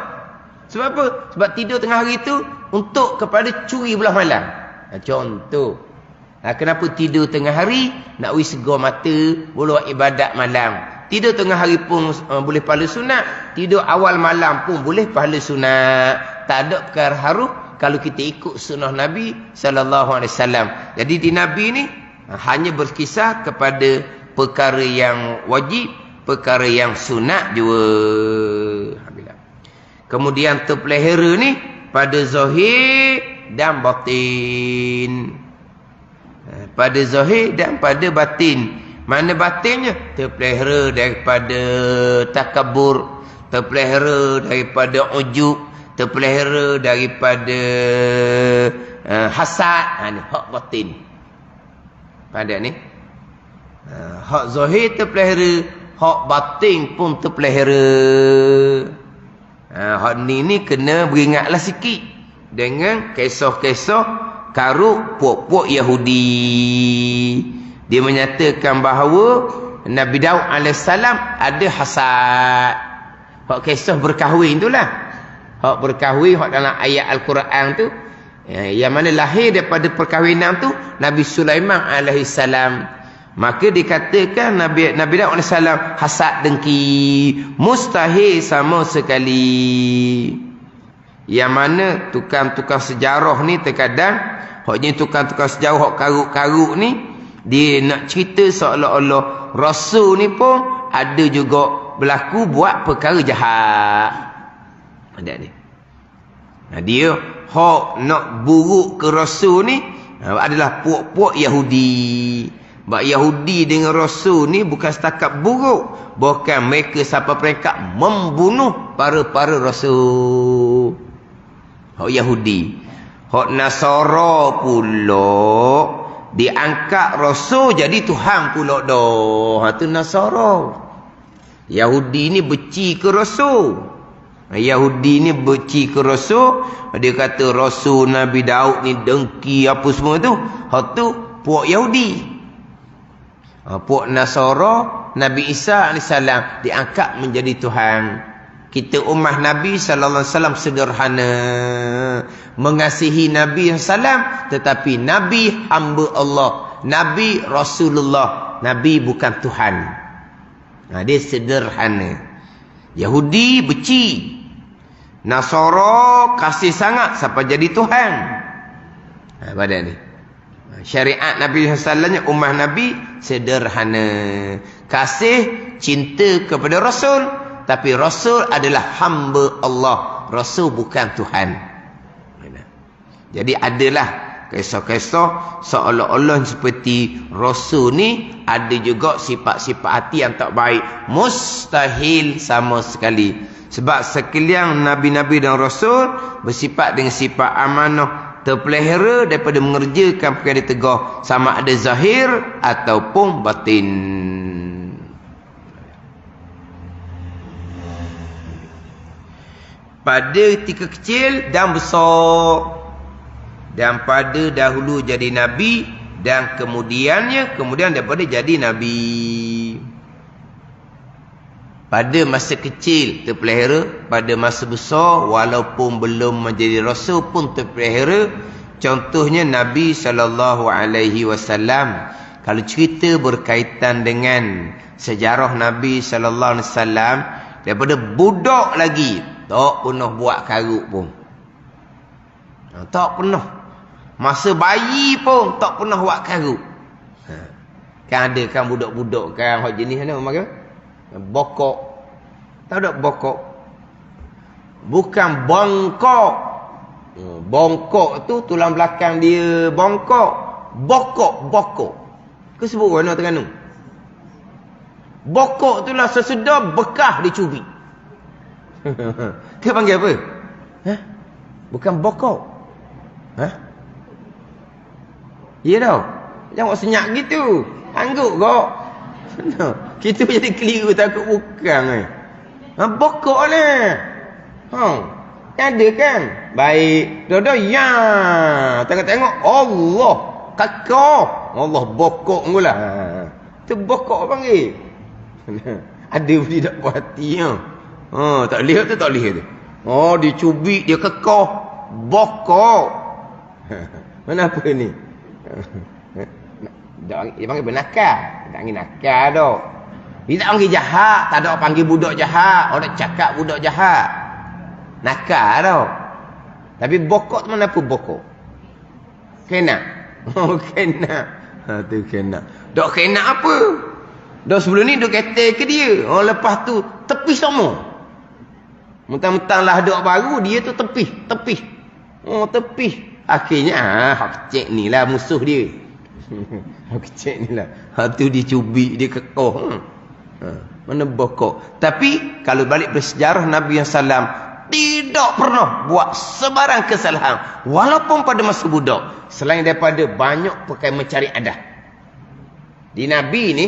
Sebab apa? Sebab tidur tengah hari tu untuk kepada curi belah malam. Contoh. Kenapa tidur tengah hari? Nak pergi segar mata, boleh buat ibadat malam. Tidur tengah hari pun boleh pahala sunat. Tidur awal malam pun boleh pahala sunat. Tak ada perkara harum kalau kita ikut sunnah Nabi SAW. Jadi di Nabi ni hanya berkisah kepada perkara yang wajib, perkara yang sunat juga. Kemudian terpelihara ni pada zahir dan batin. Pada zahir dan pada batin. Mana batinnya? Terpelihara daripada takabur, terpelihara daripada ujub, terpelihara daripada hasad. Ni hak batin. Pada ni hak zahir terpelihara, hak batin pun terpelihara. Hak ni kena beringatlah sikit dengan kisah-kisah karuk puak-puak Yahudi. Dia menyatakan bahawa Nabi Daud AS ada hasad. Hak kisah berkahwin itulah. Hak berkahwin, hak dalam ayat Al-Quran tu, yang mana lahir daripada perkahwinan tu Nabi Sulaiman AS. Maka dikatakan Nabi Daud AS hasad dengki. Mustahil sama sekali. Yang mana tukang-tukang sejarah ni terkadang, haknya tukang-tukang sejarah hak karuk-karuk ni, dia nak cerita seolah-olah Rasul ni pun ada juga berlaku buat perkara jahat. Ada ni. Dia hak nak buruk ke Rasul ni adalah puak-puak Yahudi. Sebab Yahudi dengan Rasul ni bukan setakat buruk, bahkan mereka sampai peringkat membunuh para Rasul. Hak Yahudi. Hak Nasara pula diangkat Rasul jadi Tuhan pula dah. Tu Nasara. Yahudi ni benci ke Rasul. Yahudi ni benci ke Rasul. Dia kata Rasul Nabi Daud ni dengki apa semua tu. Hak tu puak Yahudi. Puak Nasara, Nabi Isa AS diangkat menjadi Tuhan. Kita ummah Nabi SAW sederhana, mengasihi Nabi SAW, tetapi Nabi hamba Allah, Nabi Rasulullah, Nabi bukan Tuhan. Dia sederhana. Yahudi benci, Nasara kasih sangat sampai jadi Tuhan. Pada ni syariat Nabi SAW, ummah Nabi sederhana, kasih cinta kepada Rasul, tapi Rasul adalah hamba Allah, Rasul bukan Tuhan. Jadi adalah kisah-kisah seolah-olah seperti Rasul ni ada juga sifat-sifat hati yang tak baik. Mustahil sama sekali. Sebab sekalian Nabi-Nabi dan Rasul bersifat dengan sifat amanah, terpelihara daripada mengerjakan perkara ditegah, sama ada zahir ataupun batin. Pada ketika kecil dan besar, dan pada dahulu jadi Nabi, dan kemudian daripada jadi Nabi. Pada masa kecil terpelihara, pada masa besar walaupun belum menjadi Rasul pun terpelihara. Contohnya Nabi SAW. Kalau cerita berkaitan dengan sejarah Nabi SAW, daripada budak lagi tak pernah buat karuk pun. Tak pernah. Masa bayi pun tak pernah buat karuk. Kan ada kan budak-budak kan hak jenis mana orang kata? Bokok. Tahu tak bokok? Bukan bongkok. Bongkok tu tulang belakang dia bongkok. Bokok. Kau sebut mana Terengganu? Bokok tu lah sesudah bekah dicubit. Kau panggil apa? Bukan bokok. Ya tau. Jangan buat senyap gitu. Angguk kau. Kita jadi keliru takut bukan. Bokok lah. Ada kan? Baik. Dodo ya. Tengok-tengok Allah kakak. Allah bokok mula. Tu bokok panggil. Ada pun tak puas hati ya. Tak lihat tu tak lihat tu. Dicubik dia kekeh. Bokok. Mana apa ni? Dia panggil benakal. Tak panggil nakal dah. Dia tak panggil jahat. Tak ada orang panggil budak jahat. Orang cakap budak jahat. Nakal tau. Tapi bokok tu mana apa bokok? Kena. Kena. Tu kena. Dok kena apa? Dok sebelum ni dok kata ke dia. Lepas tu tepis semua. Mentang-mentang lah dok baru dia tu tepis. Tepis. Akhirnya hak kecil ni lah musuh dia. Hak kecil ni lah. Hak tu dicubik dia kekoh. Mana bokok. Tapi kalau balik bersejarah Nabi SAW tidak pernah buat sebarang kesalahan walaupun pada masa budak, selain daripada banyak pakai mencari adah. Di Nabi ni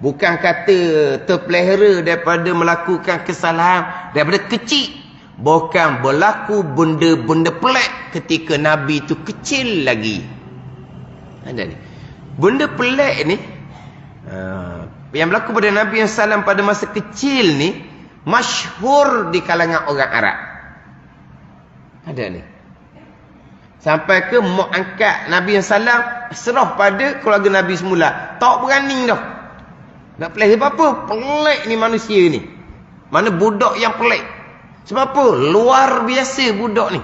bukan kata terpelihara daripada melakukan kesalahan daripada kecil, bukan berlaku benda-benda pelik ketika Nabi tu kecil lagi. Ada ni benda pelik ni yang berlaku pada Nabi SAW pada masa kecil ni masyhur di kalangan orang Arab. Ada ni. Sampai ke mak angkat Nabi SAW serah pada keluarga Nabi semula. Tak berani dah. Nak pelik apa? Pelik ni manusia ni. Mana budak yang pelik. Sebab apa? Luar biasa budak ni.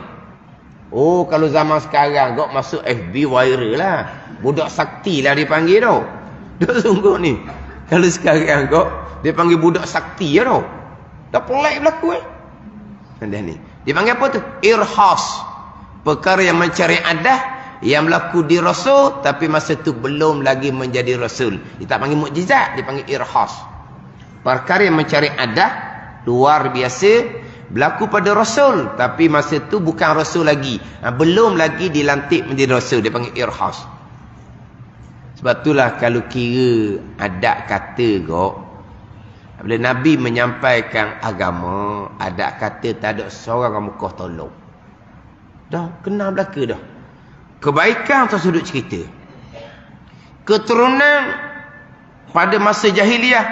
Kalau zaman sekarang kau masuk FB viral lah. Budak sakti lah dia panggil tau. Dia sungguh ni. Kalau sekarang kau dia panggil budak sakti lah tau. Dah pelik berlaku Ada ni. Dia panggil apa tu? Irhas. Perkara yang mencari adah yang berlaku di Rasul tapi masa tu belum lagi menjadi Rasul. Dia tak panggil mukjizat, dia panggil irhas. Perkara yang mencari adah luar biasa berlaku pada Rasul tapi masa tu bukan Rasul lagi. Belum lagi dilantik menjadi Rasul, dia panggil irhas. Sebab itulah kalau kira adat kata kau, bila Nabi menyampaikan agama, adat kata tak ada seorang orang Mekah tolong. Dah kenal belaka dah. Kebaikan atas sudut cerita. Keturunan pada masa jahiliah,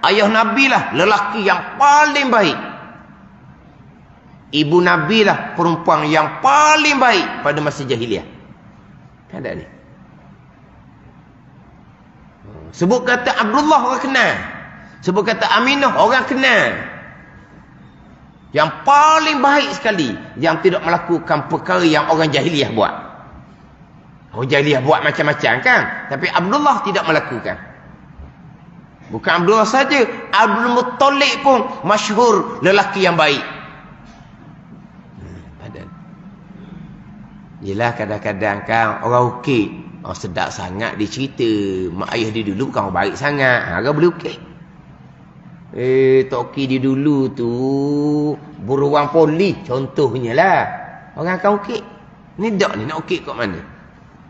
ayah Nabi lah lelaki yang paling baik. Ibu Nabi lah perempuan yang paling baik pada masa jahiliah. Ada ni. Sebut kata Abdullah orang kenal. Sebut kata Aminah orang kenal. Yang paling baik sekali, yang tidak melakukan perkara yang orang jahiliah buat. Orang jahiliah buat macam-macam kan, tapi Abdullah tidak melakukan. Bukan Abdullah saja, Abdul Muttalib pun masyhur lelaki yang baik. Yelah kadang-kadang kan orang ukit, sedap sangat dia cerita mak ayah dia dulu bukan orang baik sangat. Orang boleh ukit. Toki dia dulu tu buruan polis contohnya lah. Orang akan ukit. Ni tak ni nak ukit kat mana?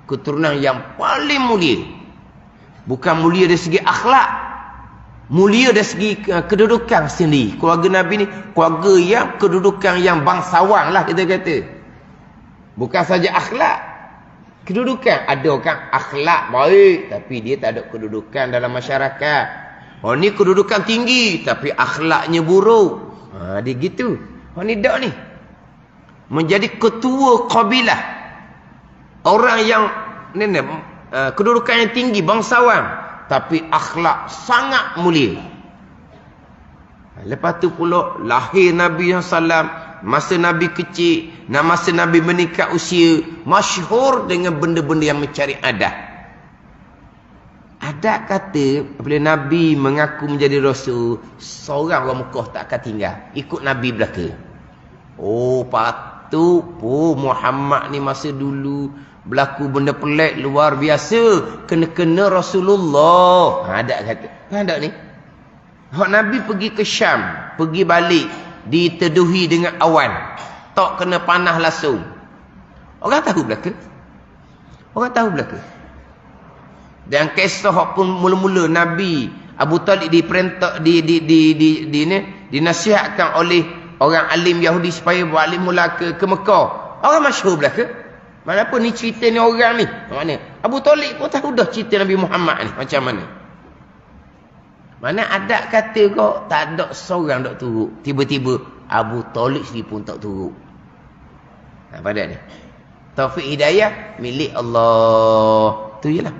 Keturunan yang paling mulia. Bukan mulia dari segi akhlak, mulia dari segi kedudukan sendiri. Keluarga Nabi ni keluarga yang kedudukan yang bangsawan lah kita kata. Bukan saja akhlak, kedudukan. Ada orang akhlak baik tapi dia tak ada kedudukan dalam masyarakat. Ni kedudukan tinggi tapi akhlaknya buruk. Dia gitu. Ni dak ni. Menjadi ketua kabilah. Orang yang kedudukan yang tinggi, bangsawan, tapi akhlak sangat mulia. Lepas tu pula lahir Nabi SAW, masa Nabi kecil, masa Nabi meningkat usia, masyhur dengan benda-benda yang mencari adat. Adat kata apabila Nabi mengaku menjadi Rasul, seorang orang Mekah tak akan tinggal, ikut Nabi belaka. Patut Muhammad ni masa dulu berlaku benda pelik luar biasa, kena-kena Rasulullah. Adat kata. Adat ni hak Nabi pergi ke Syam, pergi balik diteduhi dengan awan, tak kena panah langsung. Orang tahu belaka. Orang tahu belaka. Dan kisah pun mula-mula Nabi Abu Talib diperintah dinasihatkan oleh orang alim Yahudi supaya balik mula ke Mekah. Orang masyhur belaka. Mana pun ni cerita ni orang ni. Mana? Abu Talib pun tahu dah cerita Nabi Muhammad ni macam mana. Mana adat kata kau tak ada seorang dok turut. Tiba-tiba Abu Talib sendiri pun tak turut. Pada ni. Taufik hidayah milik Allah. Tu jelah.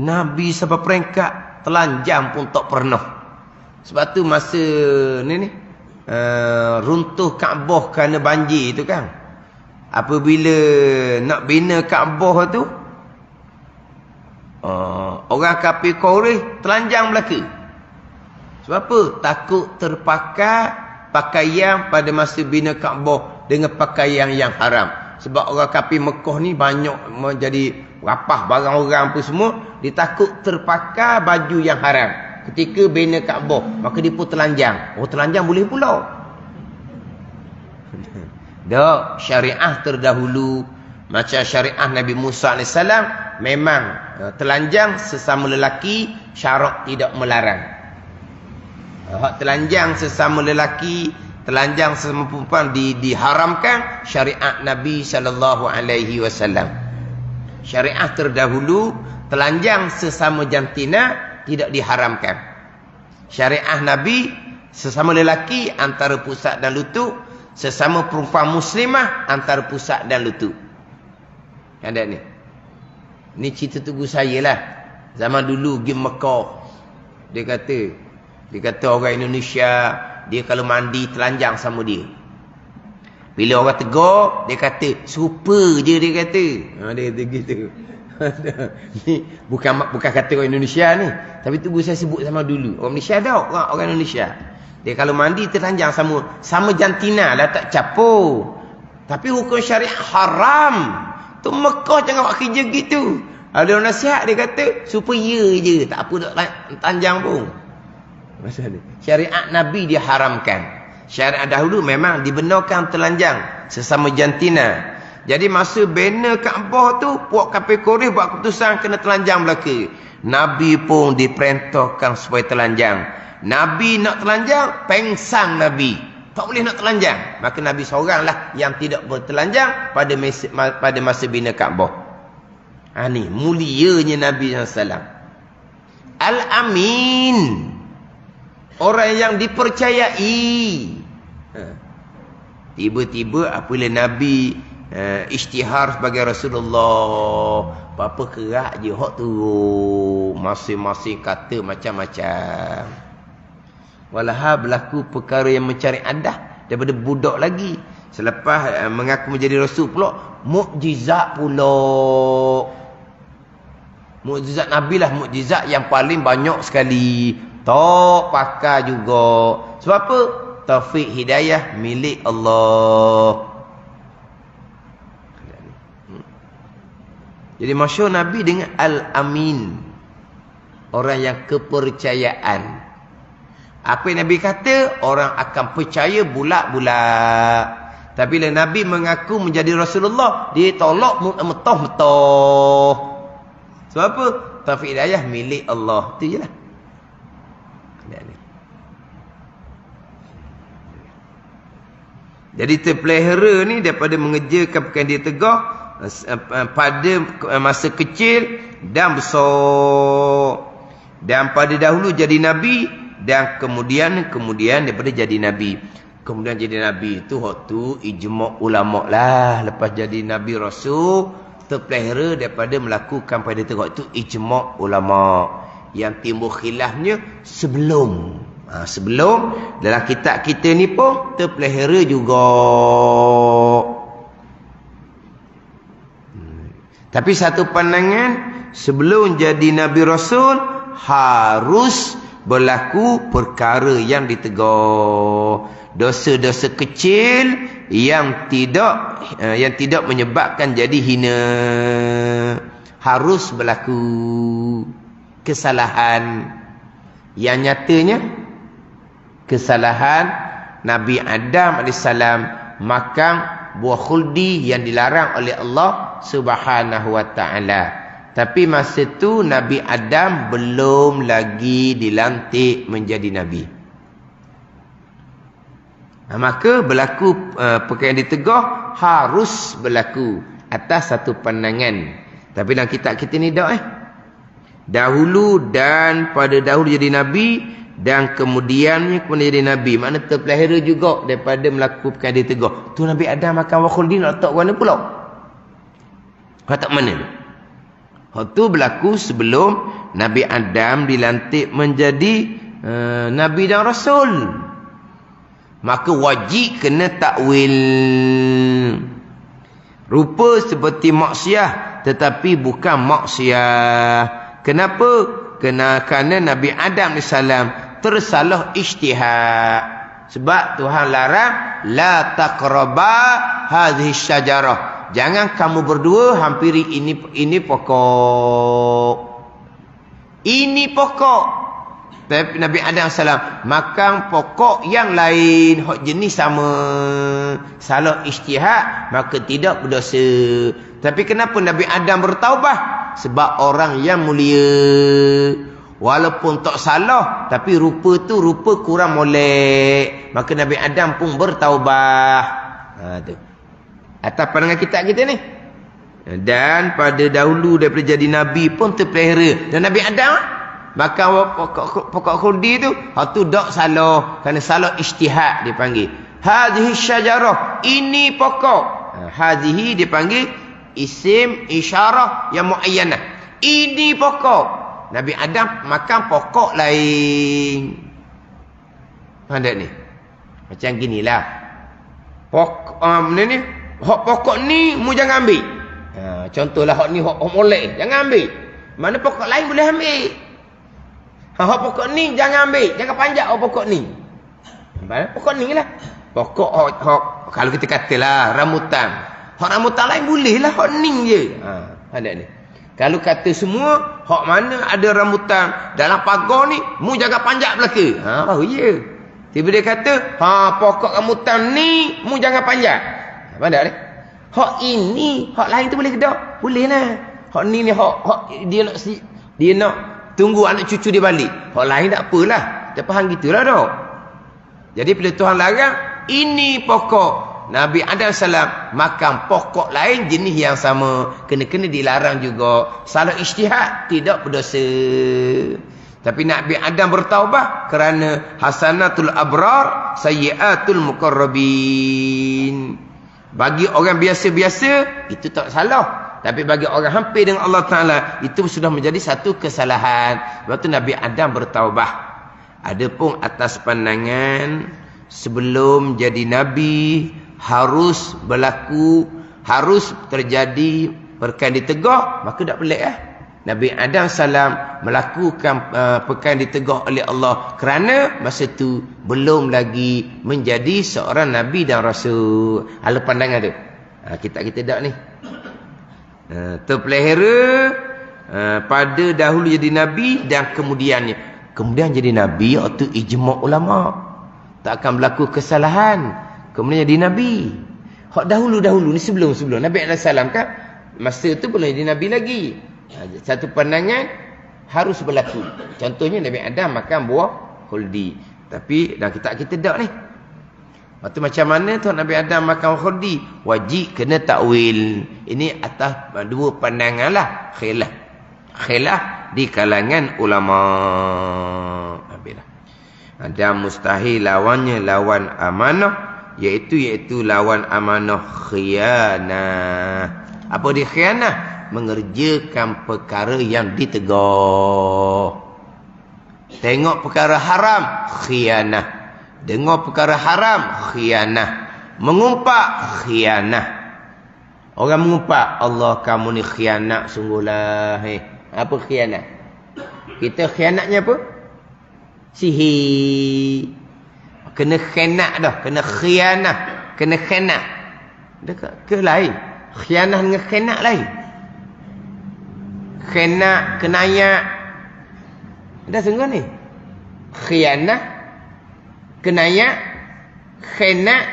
Nabi sampai peringkat telanjang pun tak pernah. Sebab tu masa ni runtuh Kaabah kerana banjir tu kan. Apabila nak bina Kaabah tu, orang kafir Quraisy telanjang belaka. Sebab apa? Takut terpakai pakaian pada masa bina Kaabah dengan pakaian yang haram. Sebab orang kafir Mekah ni banyak menjadi rapah barang orang pun semua, dia takut terpakai baju yang haram ketika bina Kaabah, maka dia pun telanjang. Oh, telanjang boleh pula. Dak syariah terdahulu macam syariah Nabi Musa AS memang telanjang sesama lelaki syarak tidak melarang. Hak telanjang sesama lelaki, telanjang sesama perempuan diharamkan syariat Nabi SAW. Syariah terdahulu telanjang sesama jantina tidak diharamkan. Syariah Nabi sesama lelaki antara pusat dan lutut, sesama perempuan muslimah antara pusat dan lutut. Ada ni. Ni cerita tugu saya lah. Zaman dulu pergi Mekah. Dia kata orang Indonesia, dia kalau mandi telanjang sama dia. Bila orang tegur, dia kata super je, dia kata. Dia kata gitu. Ni bukan kata orang Indonesia ni, tapi tu saya sebut sama dulu. Orang Malaysia ada orang Indonesia. Dia kalau mandi telanjang sama jantina lah, tak capur. Tapi hukum syariah haram. Tu Mekah jangan buat kerja gitu. Ada orang nasihat dia kata supaya je, tak apa tak telanjang pun. Masalah syariat Nabi diharamkan. Syariat dahulu memang dibenarkan telanjang sesama jantina. Jadi masa bina Kaabah tu, puak kafir Quraisy buat keputusan kena telanjang belaka. Nabi pun diperintahkan supaya telanjang. Nabi nak telanjang, pengsang Nabi. Tak boleh nak telanjang. Maka Nabi seoranglah yang tidak bertelanjang pada masa bina Kaabah. Ni mulianya Nabi SAW. Al-Amin. Orang yang dipercayai. Tiba-tiba apabila Nabi isytihar sebagai Rasulullah, apa-apa kerak je hak tu, masing-masing kata macam-macam. Walahal berlaku perkara yang mencari adah daripada budak lagi. Selepas mengaku menjadi Rasul pula, mukjizat pula. Mukjizat Nabi lah mukjizat yang paling banyak sekali. Tak pakai juga. Sebab apa? Taufik hidayah milik Allah. Jadi masyhur Nabi dengan Al-Amin. Orang yang kepercayaan. Apa yang Nabi kata, orang akan percaya bulat-bulat. Tapi bila Nabi mengaku menjadi Rasulullah, dia tolak metah-metah. Sebab apa? Taufik hidayah milik Allah. Itu je lah. Jadi terpelihara ni daripada mengerjakan perkara dia tegak pada masa kecil dan besar. Dan pada dahulu jadi Nabi, dan kemudian daripada jadi Nabi. Kemudian jadi Nabi itu waktu ijma' ulama' lah. Lepas jadi Nabi Rasul, terpelihara daripada melakukan pada tegak itu ijma' ulama'. Yang timbul khilafnya sebelum dalam kitab kita ni pun terpelihara juga. Tapi satu pandangan, sebelum jadi Nabi Rasul harus berlaku perkara yang ditegur. Dosa-dosa kecil yang tidak menyebabkan jadi hina. Harus berlaku kesalahan. Yang nyatanya kesalahan Nabi Adam AS makan buah khuldi yang dilarang oleh Allah Subhanahu wa taala. Tapi masa tu Nabi Adam belum lagi dilantik menjadi Nabi. Maka berlaku perkara yang ditegah harus berlaku atas satu pandangan. Tapi dalam kitab kita ni tak dahulu dan pada dahulu jadi Nabi dan kemudiannya jadi Nabi. Makna terpelihara juga daripada melakukan perkara yang ditegah. Tu Nabi Adam makan wa khuldi nak letak mana pula? Kau tak mana tu? Hak tu berlaku sebelum Nabi Adam dilantik menjadi Nabi dan Rasul. Maka wajib kena takwil. Rupa seperti maksiyah tetapi bukan maksiyah. Kenapa? Kerana Nabi Adam AS tersalah ijtihad. Sebab Tuhan larang la taqraba hadhihi syajarah. Jangan kamu berdua hampiri ini pokok. Ini pokok. Tapi Nabi Adam AS makan pokok yang lain, hak jenis sama. Salah ijtihad maka tidak berdosa. Tapi kenapa Nabi Adam bertaubah? Sebab orang yang mulia. Walaupun tak salah tapi rupa tu rupa kurang molek. Maka Nabi Adam pun bertaubah. Tu. Atas pandangan kitab kita ni. Dan pada dahulu daripada jadi Nabi pun terpelihara. Dan Nabi Adam makan pokok khuldi tu, hak tu tak salah. Kerana salah ijtihad dipanggil. Hadhihi syajarah, ini pokok. Hadhihi dipanggil isim isyarah yang muayyanah. Ini pokok. Nabi Adam makan pokok lain. Faham tak ni? Macam ginilah. Ni hak pokok ni mu jangan ambil. Contohlah hak ni hak molek, jangan ambil. Mana pokok lain boleh ambil. Hak pokok ni jangan ambil, jangan panjat pokok ni. Pokok ni lah. Pokok hak kalau kita katalah rambutan. Hak rambutan lain boleh lah, hak ni je. Ada ni. Kalau kata semua hak mana ada rambutan dalam pagar ni, mu jaga panjat belaka. Baru je. Tiba dia kata, pokok rambutan ni mu jangan panjat. Pandai ni. Hak ini, hak lain tu boleh ke tak? Boleh lah. Hak ni hak dia nak tunggu anak cucu dia balik. Hak lain tak apalah. Dia faham gitulah tak. Jadi bila Tuhan larang, ini pokok. Nabi Adam salam makan pokok lain jenis yang sama. Kena-kena dilarang juga. Salah ijtihad, tidak berdosa. Tapi Nabi Adam bertaubah kerana hasanatul abrar, sayyiatul muqarrabin. Bagi orang biasa-biasa, itu tak salah. Tapi bagi orang hampir dengan Allah Ta'ala, itu sudah menjadi satu kesalahan. Sebab itu Nabi Adam bertaubah. Adapun atas pandangan, sebelum jadi Nabi, harus berlaku, harus terjadi perkara ditegah, maka tak pelik Nabi Adam salam melakukan perkara ditegah oleh Allah kerana masa tu belum lagi menjadi seorang Nabi dan Rasul. Ada pandangan tu. Kita tak ni. Terpelihara pada dahulu jadi Nabi dan kemudiannya. Kemudian jadi Nabi waktu ijma' ulama. Tak akan berlaku kesalahan. Kemudian jadi Nabi. Hak dahulu-dahulu ni sebelum-sebelum Nabi Adam salam kan masa tu belum jadi Nabi lagi. Satu pandangan harus berlaku. Contohnya Nabi Adam makan buah khuldi. Tapi dalam kitab kita tak ni. Waktu macam mana tu Nabi Adam makan khuldi? Wajib kena takwil. Ini atas dua pandangan lah. Khilaf di kalangan ulama. Ada mustahil lawannya lawan amanah. Iaitu lawan amanah khianah. Apa dia khianah? Mengerjakan perkara yang ditegah. Tengok perkara haram, khianah. Dengar perkara haram, khianah. Mengumpat, khianah. Orang mengumpat, Allah kamu ni khianat sungguhlah. Apa khianat? Kita khianatnya apa? Sihir. Kena khianat dah, kena khianah, kena khianat. Ke lain? Khianah dengan khianat lain. Khianat, kenayak. Ada sungguh ni. Khianah, kenayak, khianat.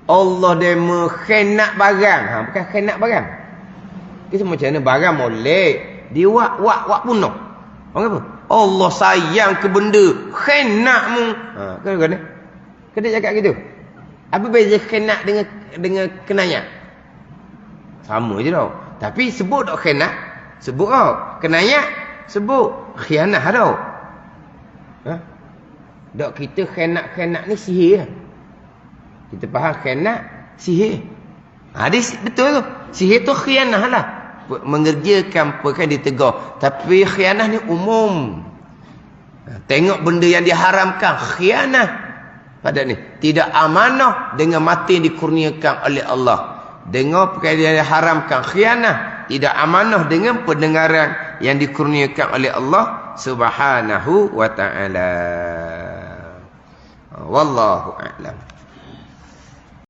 Allah dia mengkhianat barang. Bukan khianat barang. Kita macam mana barang molek. Dia wak punah. Orang apa? Allah sayang ke benda. Khianat mu. Kan? Kena cakap gitu. Apa beza khianat dengan kenanya? Sama je tau. Tapi sebut tak khianat? Sebut tau. Kenanya? Sebut. Khianat tau. Dok kita khianat ni sihir. Kita faham khianat sihir. Betul tu. Sihir tu khianat lah. Mengerjakan perkara ditegur. Tapi khianat ni umum. Tengok benda yang diharamkan. Khianat. Pada ni. Tidak amanah dengan mata yang dikurniakan oleh Allah. Dengar perkara yang diharamkan. Khianat. Tidak amanah dengan pendengaran yang dikurniakan oleh Allah Subhanahu wa ta'ala. Wallahu a'lam.